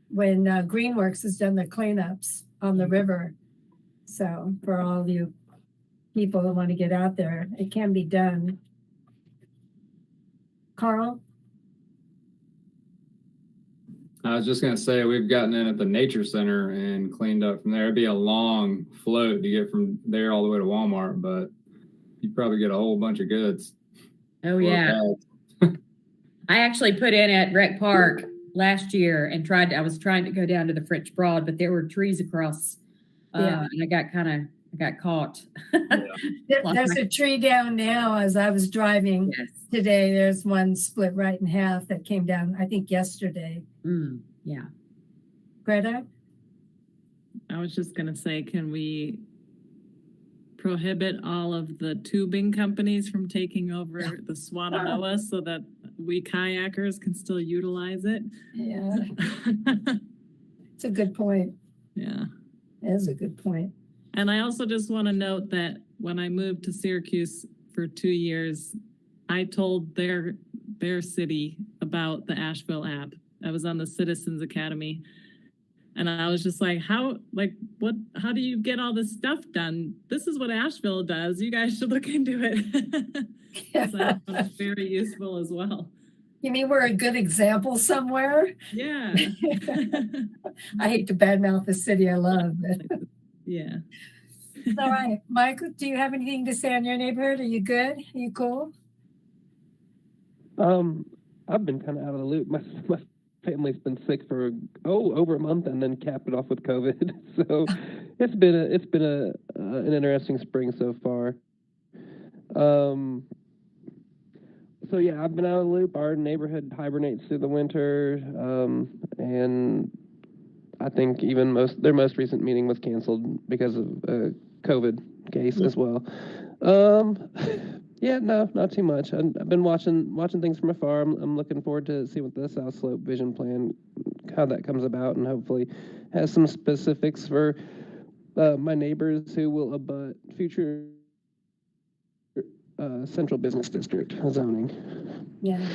when Greenworks has done the cleanups on the river. So for all you people who want to get out there, it can be done. Carl? I was just going to say, we've gotten in at the Nature Center and cleaned up from there. It'd be a long float to get from there all the way to Walmart, but you'd probably get a whole bunch of goods. Oh, yeah. I actually put in at Rec Park last year and I was trying to go down to the French Broad, but there were trees across, and I got caught. There's a tree down now as I was driving today. There's one split right in half that came down, I think, yesterday. Yeah. Greta? I was just going to say, can we prohibit all of the tubing companies from taking over the Swannanoa so that we kayakers can still utilize it? Yeah. It's a good point. Yeah. It is a good point. And I also just want to note that when I moved to Syracuse for 2 years, I told their city about the Asheville app. I was on the Citizens Academy, and I was just like, how do you get all this stuff done? This is what Asheville does. You guys should look into it. So I thought it was very useful as well. You mean we're a good example somewhere? Yeah. I hate to badmouth the city I love, but yeah. all right. Michael, do you have anything to say on your neighborhood? Are you good? Are you cool? I've been kind of out of the loop. My family's been sick for over a month, and then capped it off with COVID. So it's been an interesting spring so far. So yeah, I've been out of the loop. Our neighborhood hibernates through the winter, and I think even their most recent meeting was canceled because of a COVID case as well. Yeah, no, not too much. I've been watching things from afar. I'm looking forward to see what the South Slope Vision Plan, how that comes about, and hopefully has some specifics for my neighbors who will abut future central business district zoning. Yeah.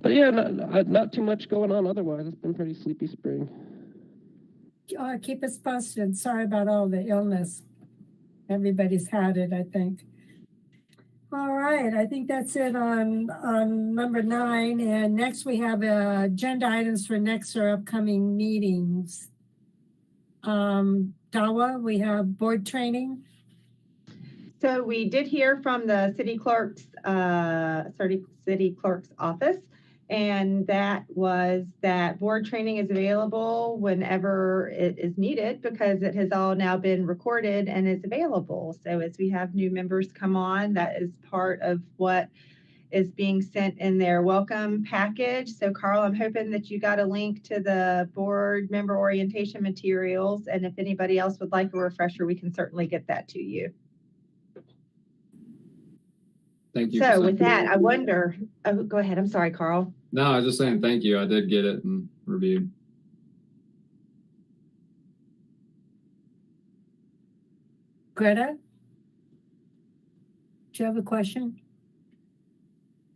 But yeah, not too much going on otherwise. It's been pretty sleepy spring. Keep us posted. Sorry about all the illness. Everybody's had it, I think. All right, I think that's it on number 9. And next we have agenda items for next or upcoming meetings. Dawa, we have board training. So we did hear from the city clerk's office, and that was that board training is available whenever it is needed because it has all now been recorded and is available. So as we have new members come on, that is part of what is being sent in their welcome package. So Carl, I'm hoping that you got a link to the board member orientation materials. And if anybody else would like a refresher, we can certainly get that to you. Thank you. So with that, I wonder, go ahead. I'm sorry, Carl. No, I was just saying thank you. I did get it and reviewed. Greta, do you have a question?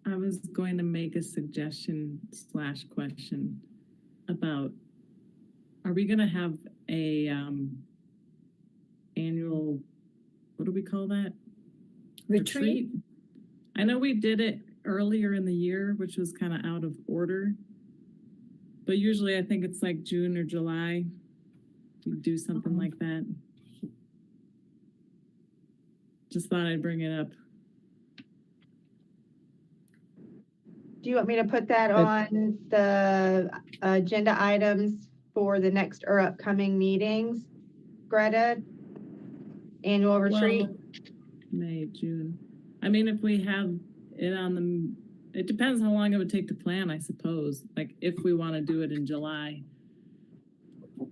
I was going to make a suggestion / question about, are we going to have a annual, what do we call that? Retreat? I know we did it earlier in the year, which was kind of out of order. But usually I think it's like June or July. We do something like that. Just thought I'd bring it up. Do you want me to put that on the agenda items for the next or upcoming meetings, Greta? Annual retreat? Well, May, June. I mean, if we have it on the, it depends how long it would take to plan, I suppose. Like if we want to do it in July.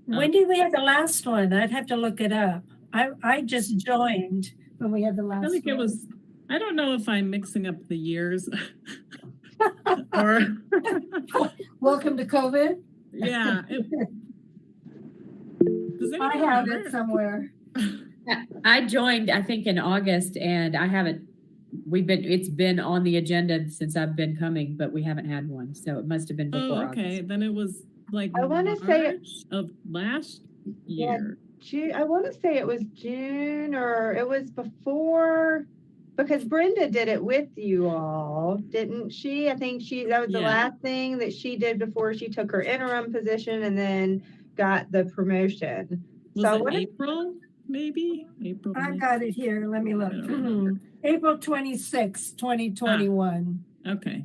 When did we have the last one? I'd have to look it up. I just joined when we had the last I think one. it was, I don't know if I'm mixing up the years. Or Welcome to COVID. yeah. Does I anyone have remember? it somewhere. I joined, I think, in August, and I haven't. It's been on the agenda since I've been coming, but we haven't had one. So it must have been before. Oh, okay. August. Then it was like I wanna say it- March of last Yeah. year. June, I want to say it was June or it was before, because Brenda did it with you all, didn't she? I think that was the Yeah. last thing that she did before she took her interim position and then got the promotion. Was So it what if- April? Maybe April. I May? got it here. Let me look. I don't remember. April 26, 2021. Okay.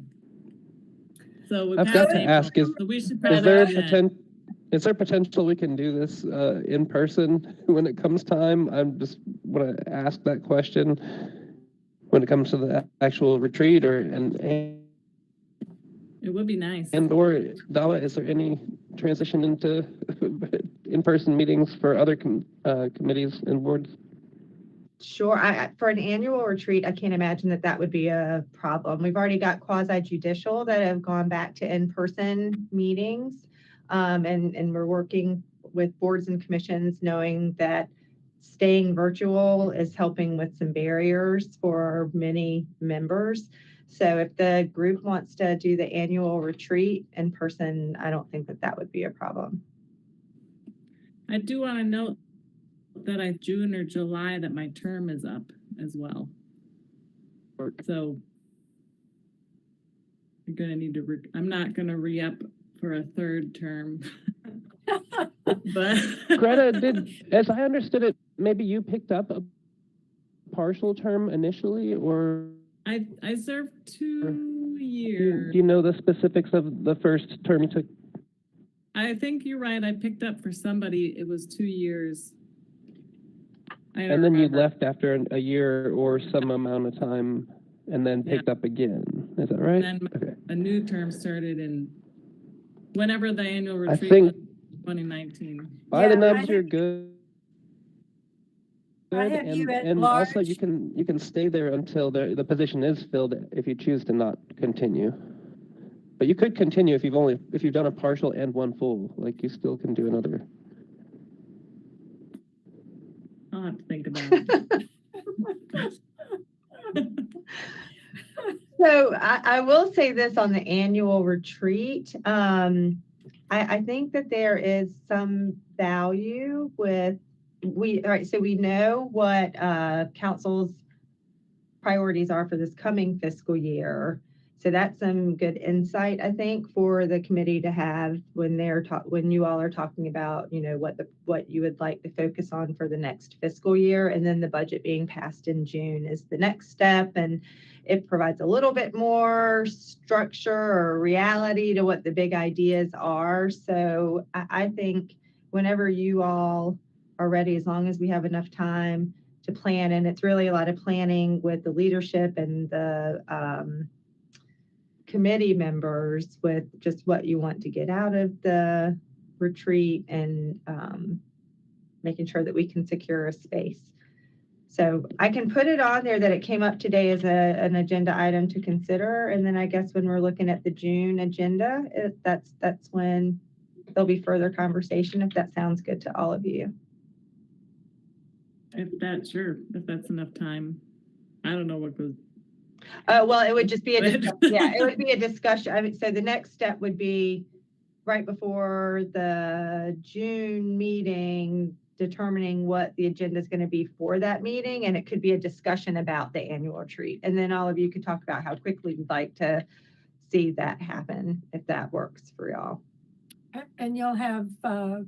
So we I've got passed to April, ask, so we should is probably there do that. is there potential we can do this in person when it comes time? I just want to ask that question when it comes to the actual retreat and It would be nice. or Dawa, is there any transition into in-person meetings for other committees and boards? Sure. For an annual retreat, I can't imagine that would be a problem. We've already got quasi-judicial that have gone back to in-person meetings. And we're working with boards and commissions, knowing that staying virtual is helping with some barriers for many members. So if the group wants to do the annual retreat in person, I don't think that would be a problem. I do want to note that June or July that my term is up as well. So you're gonna need to. I'm not gonna re-up for a third term. But Greta, as I understood it, maybe you picked up a partial term initially, or I served 2 do years. you know the specifics of the first term you took? I think you're right. I picked up for somebody. It was 2 years. I don't And then remember. you left after a year or some amount of time, and then picked up again. Is that right? And then Okay. a new term started in whenever the annual I retreat think was 2019. by Yeah, the I nubs, have- you're good. I have you at And also large. you can stay there until the position is filled if you choose to not continue. But you could continue if you've done a partial and one full. Like you still can do another. I'll have to think about it. So I will say this on the annual retreat. I think that there is some value with all right, so we know what council's priorities are for this coming fiscal year. So that's some good insight, I think, for the committee to have when when you all are talking about, what you would like to focus on for the next fiscal year, and then the budget being passed in June is the next step, and it provides a little bit more structure or reality to what the big ideas are. So I think whenever you all are ready, as long as we have enough time to plan, and it's really a lot of planning with the leadership and the committee members with just what you want to get out of the retreat and making sure that we can secure a space. So I can put it on there that it came up today as an agenda item to consider. And then I guess when we're looking at the June agenda, that's when there'll be further conversation, if that sounds good to all of you. If that's enough time. I don't know what goes. Well, it would just be it would be a discussion. I mean, so the next step would be right before the June meeting, determining what the agenda is going to be for that meeting, and it could be a discussion about the annual retreat. And then all of you could talk about how quickly you'd like to see that happen, if that works for y'all. And you'll have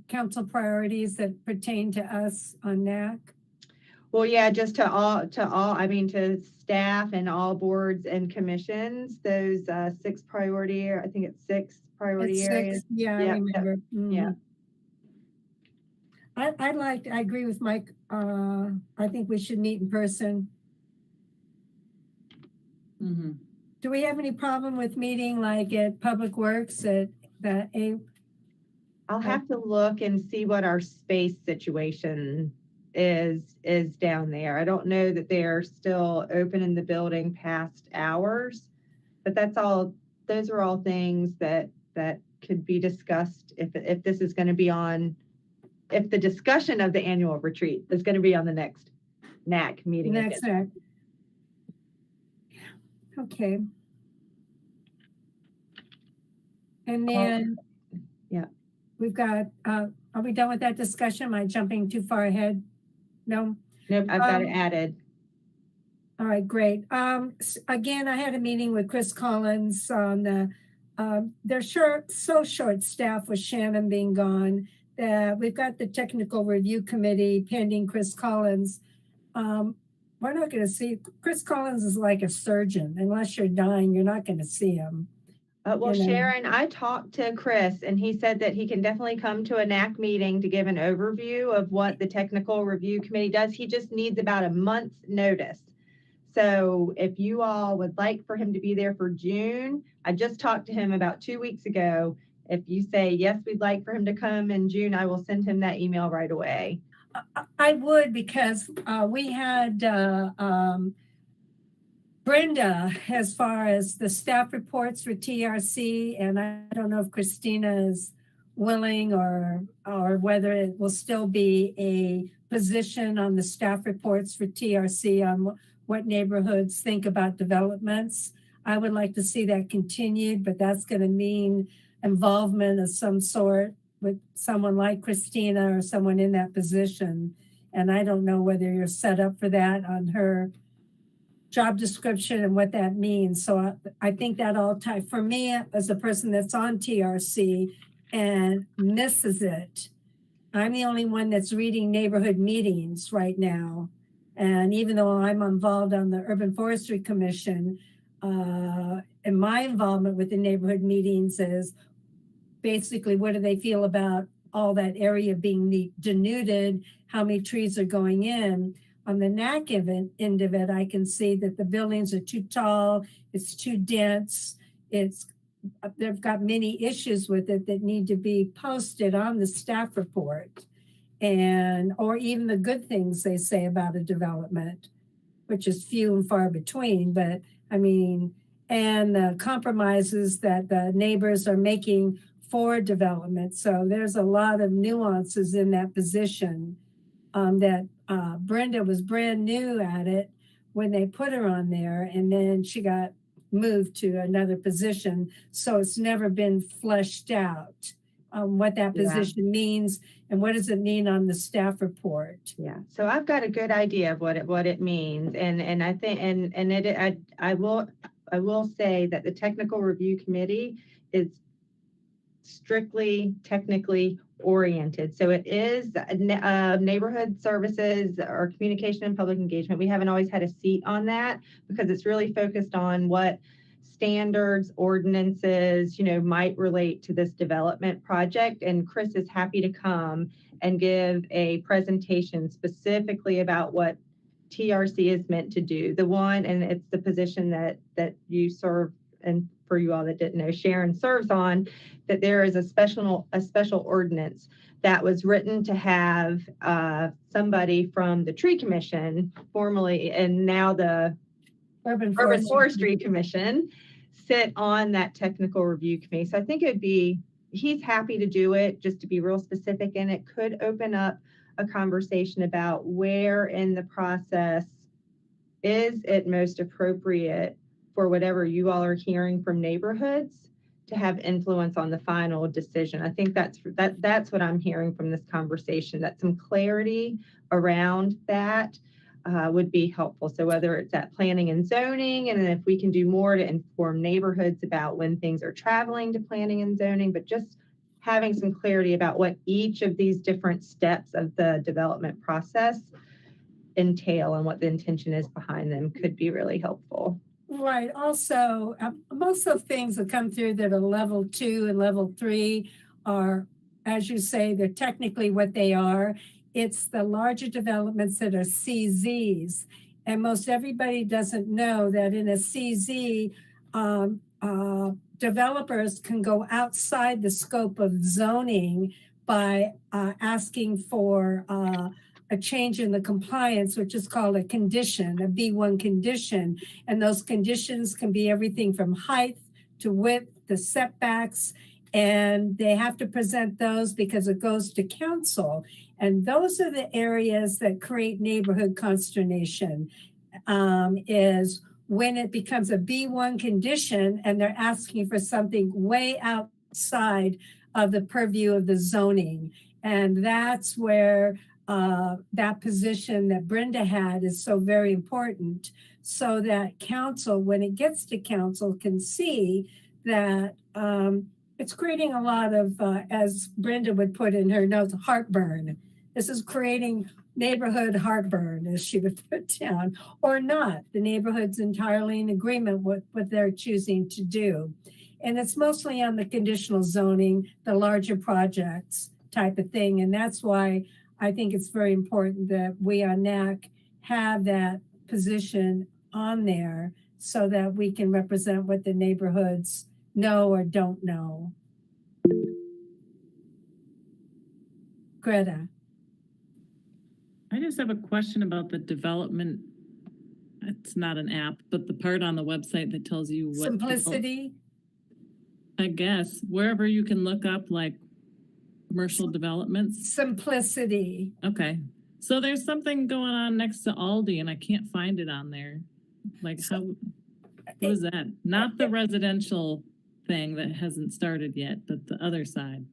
council priorities that pertain to us on NAC? Well, yeah, just to all, I mean, to staff and all boards and commissions, those 6 priority, I think it's 6 priority It's areas. 6, yeah, I Yeah, remember. yeah. I agree with Mike. I think we should meet in person. Mm-hmm. Do we have any problem with meeting like at Public Works at the I'll have to look and see what our space situation is down there. I don't know that they are still open in the building past hours, but those are all things that could be discussed if this is going to be on, if the discussion of the annual retreat is going to be on the next NAC meeting. next NAC? Okay. And then yeah, we've got, are we done with that discussion? Am I jumping too far ahead? No? nope, I've got it added. All right, great. Again, I had a meeting with Chris Collins on the, they're so short-staffed with Shannon being gone that we've got the technical review committee pending Chris Collins. We're not going to see, Chris Collins is like a surgeon. Unless you're dying, you're not going to see him. Well, You know. Sharon, I talked to Chris and he said that he can definitely come to a NAC meeting to give an overview of what the technical review committee does. He just needs about a month's notice. So if you all would like for him to be there for June, I just talked to him about 2 weeks ago. If you say, yes, we'd like for him to come in June, I will send him that email right away. I would, because we had Brenda, as far as the staff reports for TRC, and I don't know if Christina is willing or whether it will still be a position on the staff reports for TRC on what neighborhoods think about developments. I would like to see that continued, but that's going to mean involvement of some sort with someone like Christina or someone in that position. And I don't know whether you're set up for that on her job description and what that means. So I think that all time, for me as a person that's on TRC and misses it, I'm the only one that's reading neighborhood meetings right now. And even though I'm involved on the Urban Forestry Commission, and my involvement with the neighborhood meetings is basically what do they feel about all that area being denuded, how many trees are going in. On the NAC end of it, I can see that the buildings are too tall, it's too dense, they've got many issues with it that need to be posted on the staff report, or even the good things they say about a development, which is few and far between. But I mean, and the compromises that the neighbors are making for development. So there's a lot of nuances in that position that Brenda was brand new at it when they put her on there, and then she got moved to another position. So it's never been fleshed out what that position means and what does it mean on the staff report. Yeah. So I've got a good idea of what it means, and I think I will say that the technical review committee is strictly technically oriented. So it is neighborhood services or communication and public engagement. We haven't always had a seat on that because it's really focused on what standards, ordinances, might relate to this development project. And Chris is happy to come and give a presentation specifically about what TRC is meant to do. And it's the position that you serve, and for you all that didn't know, Sharon serves on, that there is a special ordinance that was written to have somebody from the Tree Commission formerly, and now the Urban Forestry Commission, sit on that technical review committee. So I think he's happy to do it, just to be real specific, and it could open up a conversation about where in the process is it most appropriate for whatever you all are hearing from neighborhoods to have influence on the final decision. I think that's what I'm hearing from this conversation, that some clarity around that would be helpful. So whether it's at planning and zoning, and then if we can do more to inform neighborhoods about when things are traveling to planning and zoning, but just having some clarity about what each of these different steps of the development process entail and what the intention is behind them could be really helpful. Right. Also, most of things that come through that are level 2 and level 3 are, as you say, they're technically what they are. It's the larger developments that are CZs. And most everybody doesn't know that in a CZ, developers can go outside the scope of zoning by asking for a change in the compliance, which is called a condition, a B1 condition. And those conditions can be everything from height to width to setbacks. And they have to present those because it goes to council. And those are the areas that create neighborhood consternation, is when it becomes a B1 condition and they're asking for something way outside of the purview of the zoning. And that's where that position that Brenda had is so very important, so that council, when it gets to council, can see that it's creating a lot of, as Brenda would put in her notes, heartburn. This is creating neighborhood heartburn, as she would put down, or not. The neighborhood's entirely in agreement with what they're choosing to do. And it's mostly on the conditional zoning, the larger projects type of thing. And that's why I think it's very important that we on NAC have that position on there so that we can represent what the neighborhoods know or don't know. Greta. I just have a question about the development. It's not an app, but the part on the website that tells you what. Simplicity. I guess wherever you can look up like commercial developments. Simplicity. Okay. So there's something going on next to Aldi and I can't find it on there. Like how, what is that? Not the residential thing that hasn't started yet, but the other side.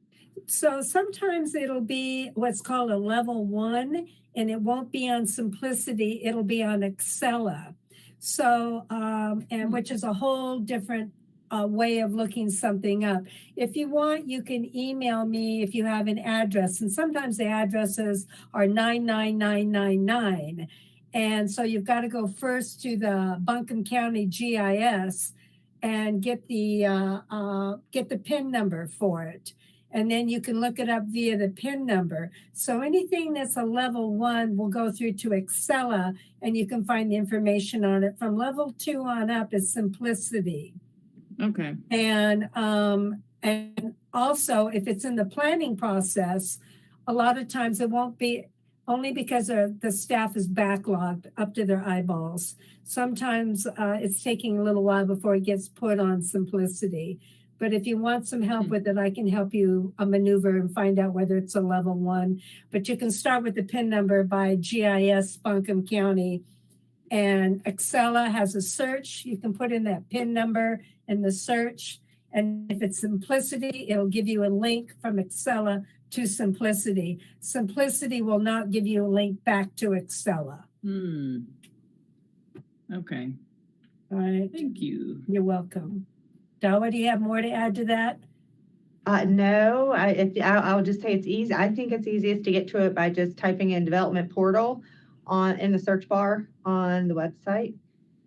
So sometimes it'll be what's called a level 1, and it won't be on Simplicity, it'll be on Excella. So, and which is a whole different way of looking something up. If you want, you can email me if you have an address, and sometimes the addresses are 99999. And so you've got to go first to the Buncombe County GIS and get the PIN number for it. And then you can look it up via the PIN number. So anything that's a level 1 will go through to Excella, and you can find the information on it. From level 2 on up is Simplicity. Okay. And also, if it's in the planning process, a lot of times it won't be, only because the staff is backlogged up to their eyeballs. Sometimes it's taking a little while before it gets put on Simplicity. But if you want some help with it, I can help you maneuver and find out whether it's a level 1. But you can start with the PIN number by GIS Buncombe County. And Excella has a search. You can put in that PIN number in the search. And if it's Simplicity, it'll give you a link from Excella to Simplicity. Simplicity will not give you a link back to Excella. Okay. All right. Thank you. You're welcome. Dawa, do you have more to add to that? No, I'll just say it's easy. I think it's easiest to get to it by just typing in development portal in the search bar on the website,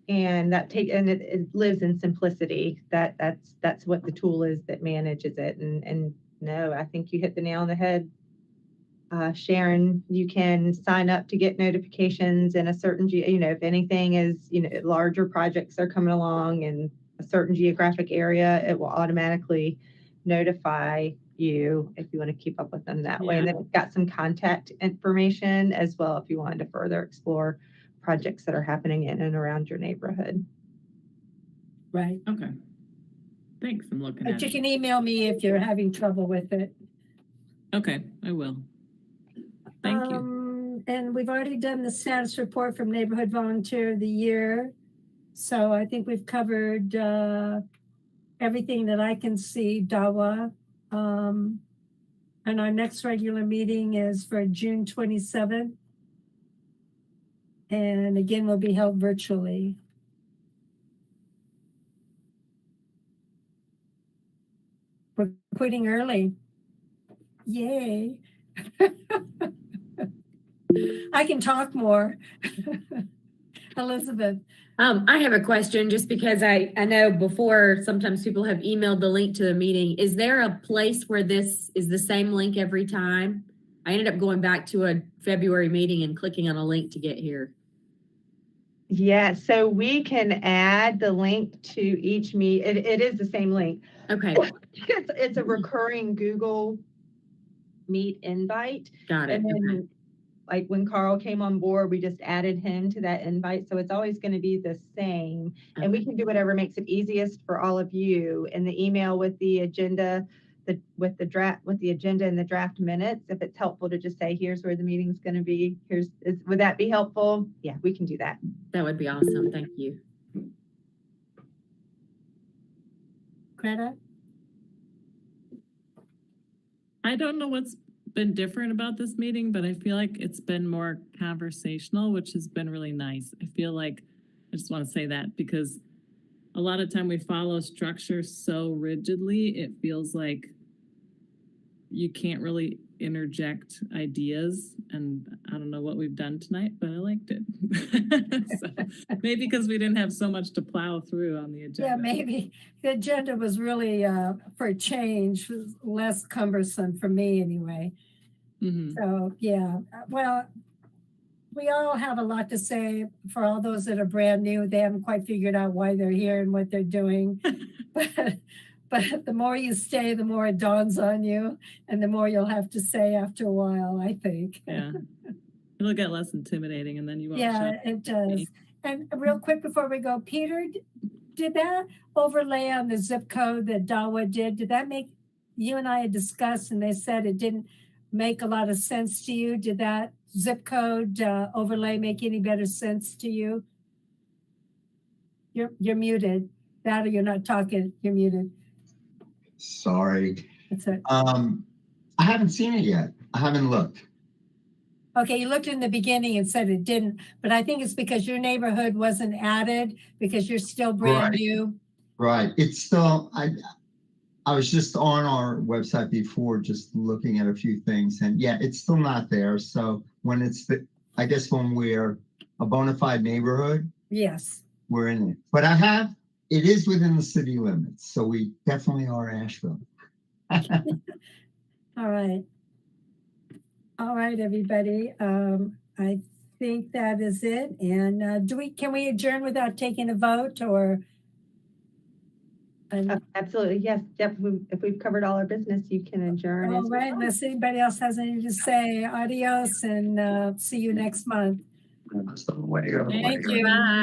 and it lives in Simplicity. That's what the tool is that manages it. And no, I think you hit the nail on the head, Sharon. You can sign up to get notifications in a certain if anything is larger projects are coming along in a certain geographic area, it will automatically notify you if you want to keep up with them that way. And then it's got some contact information as well if you wanted to further explore projects that are happening in and around your neighborhood. Right. Okay. Thanks. I'm looking at it. But you can email me if you're having trouble with it. Okay, I will. Thank you. And we've already done the status report from Neighborhood Volunteer of the Year. So I think we've covered everything that I can see, Dawa. And our next regular meeting is for June 27th. And again, will be held virtually. We're quitting early. Yay. I can talk more. Elizabeth. I have a question just because I know before sometimes people have emailed the link to the meeting. Is there a place where this is the same link every time? I ended up going back to a February meeting and clicking on a link to get here. Yeah, so we can add the link to each meet. It is the same link. Okay. It's a recurring Google Meet invite. Got it. And then Okay. like when Carl came on board, we just added him to that invite. So it's always going to be the same. And we can do whatever makes it easiest for all of you. In the email with the agenda, with the agenda and the draft minutes, if it's helpful to just say, here's where the meeting's going to be. Would that be helpful? Yeah, we can do that. That would be awesome. Thank you. Greta? I don't know what's been different about this meeting, but I feel like it's been more conversational, which has been really nice. I feel like I just want to say that because a lot of time we follow structure so rigidly, it feels like you can't really interject ideas. And I don't know what we've done tonight, but I liked it. So, maybe because we didn't have so much to plow through on the agenda. Yeah, maybe. The agenda was really, for a change, was less cumbersome for me anyway. Mhm. So, yeah, well, we all have a lot to say. For all those that are brand new, they haven't quite figured out why they're here and what they're doing. But the more you stay, the more it dawns on you, and the more you'll have to say after a while, I think. Yeah. It'll get less intimidating and then you won't Yeah, shout. it does. And real quick before we go, Peter, did that overlay on the zip code that Dawa did that make, you and I had discussed and they said it didn't make a lot of sense to you? Did that zip code overlay make any better sense to you? You're muted. That or you're not talking, you're muted. Sorry. That's it. I haven't seen it yet. I haven't looked. Okay, you looked in the beginning and said it didn't, but I think it's because your neighborhood wasn't added because you're still brand new. Right. It's still, I was just on our website before, just looking at a few things, and yeah, it's still not there. So when I guess when we're a bona fide neighborhood, Yes. we're in it. But it is within the city limits. So we definitely are Asheville. All right. All right, everybody. I think that is it. And can we adjourn without taking a vote or? Absolutely. Yes. Yep. If we've covered all our business, you can adjourn. All right. Unless anybody else has anything to say, adios and see you next month. That's the way. Thank you. Bye.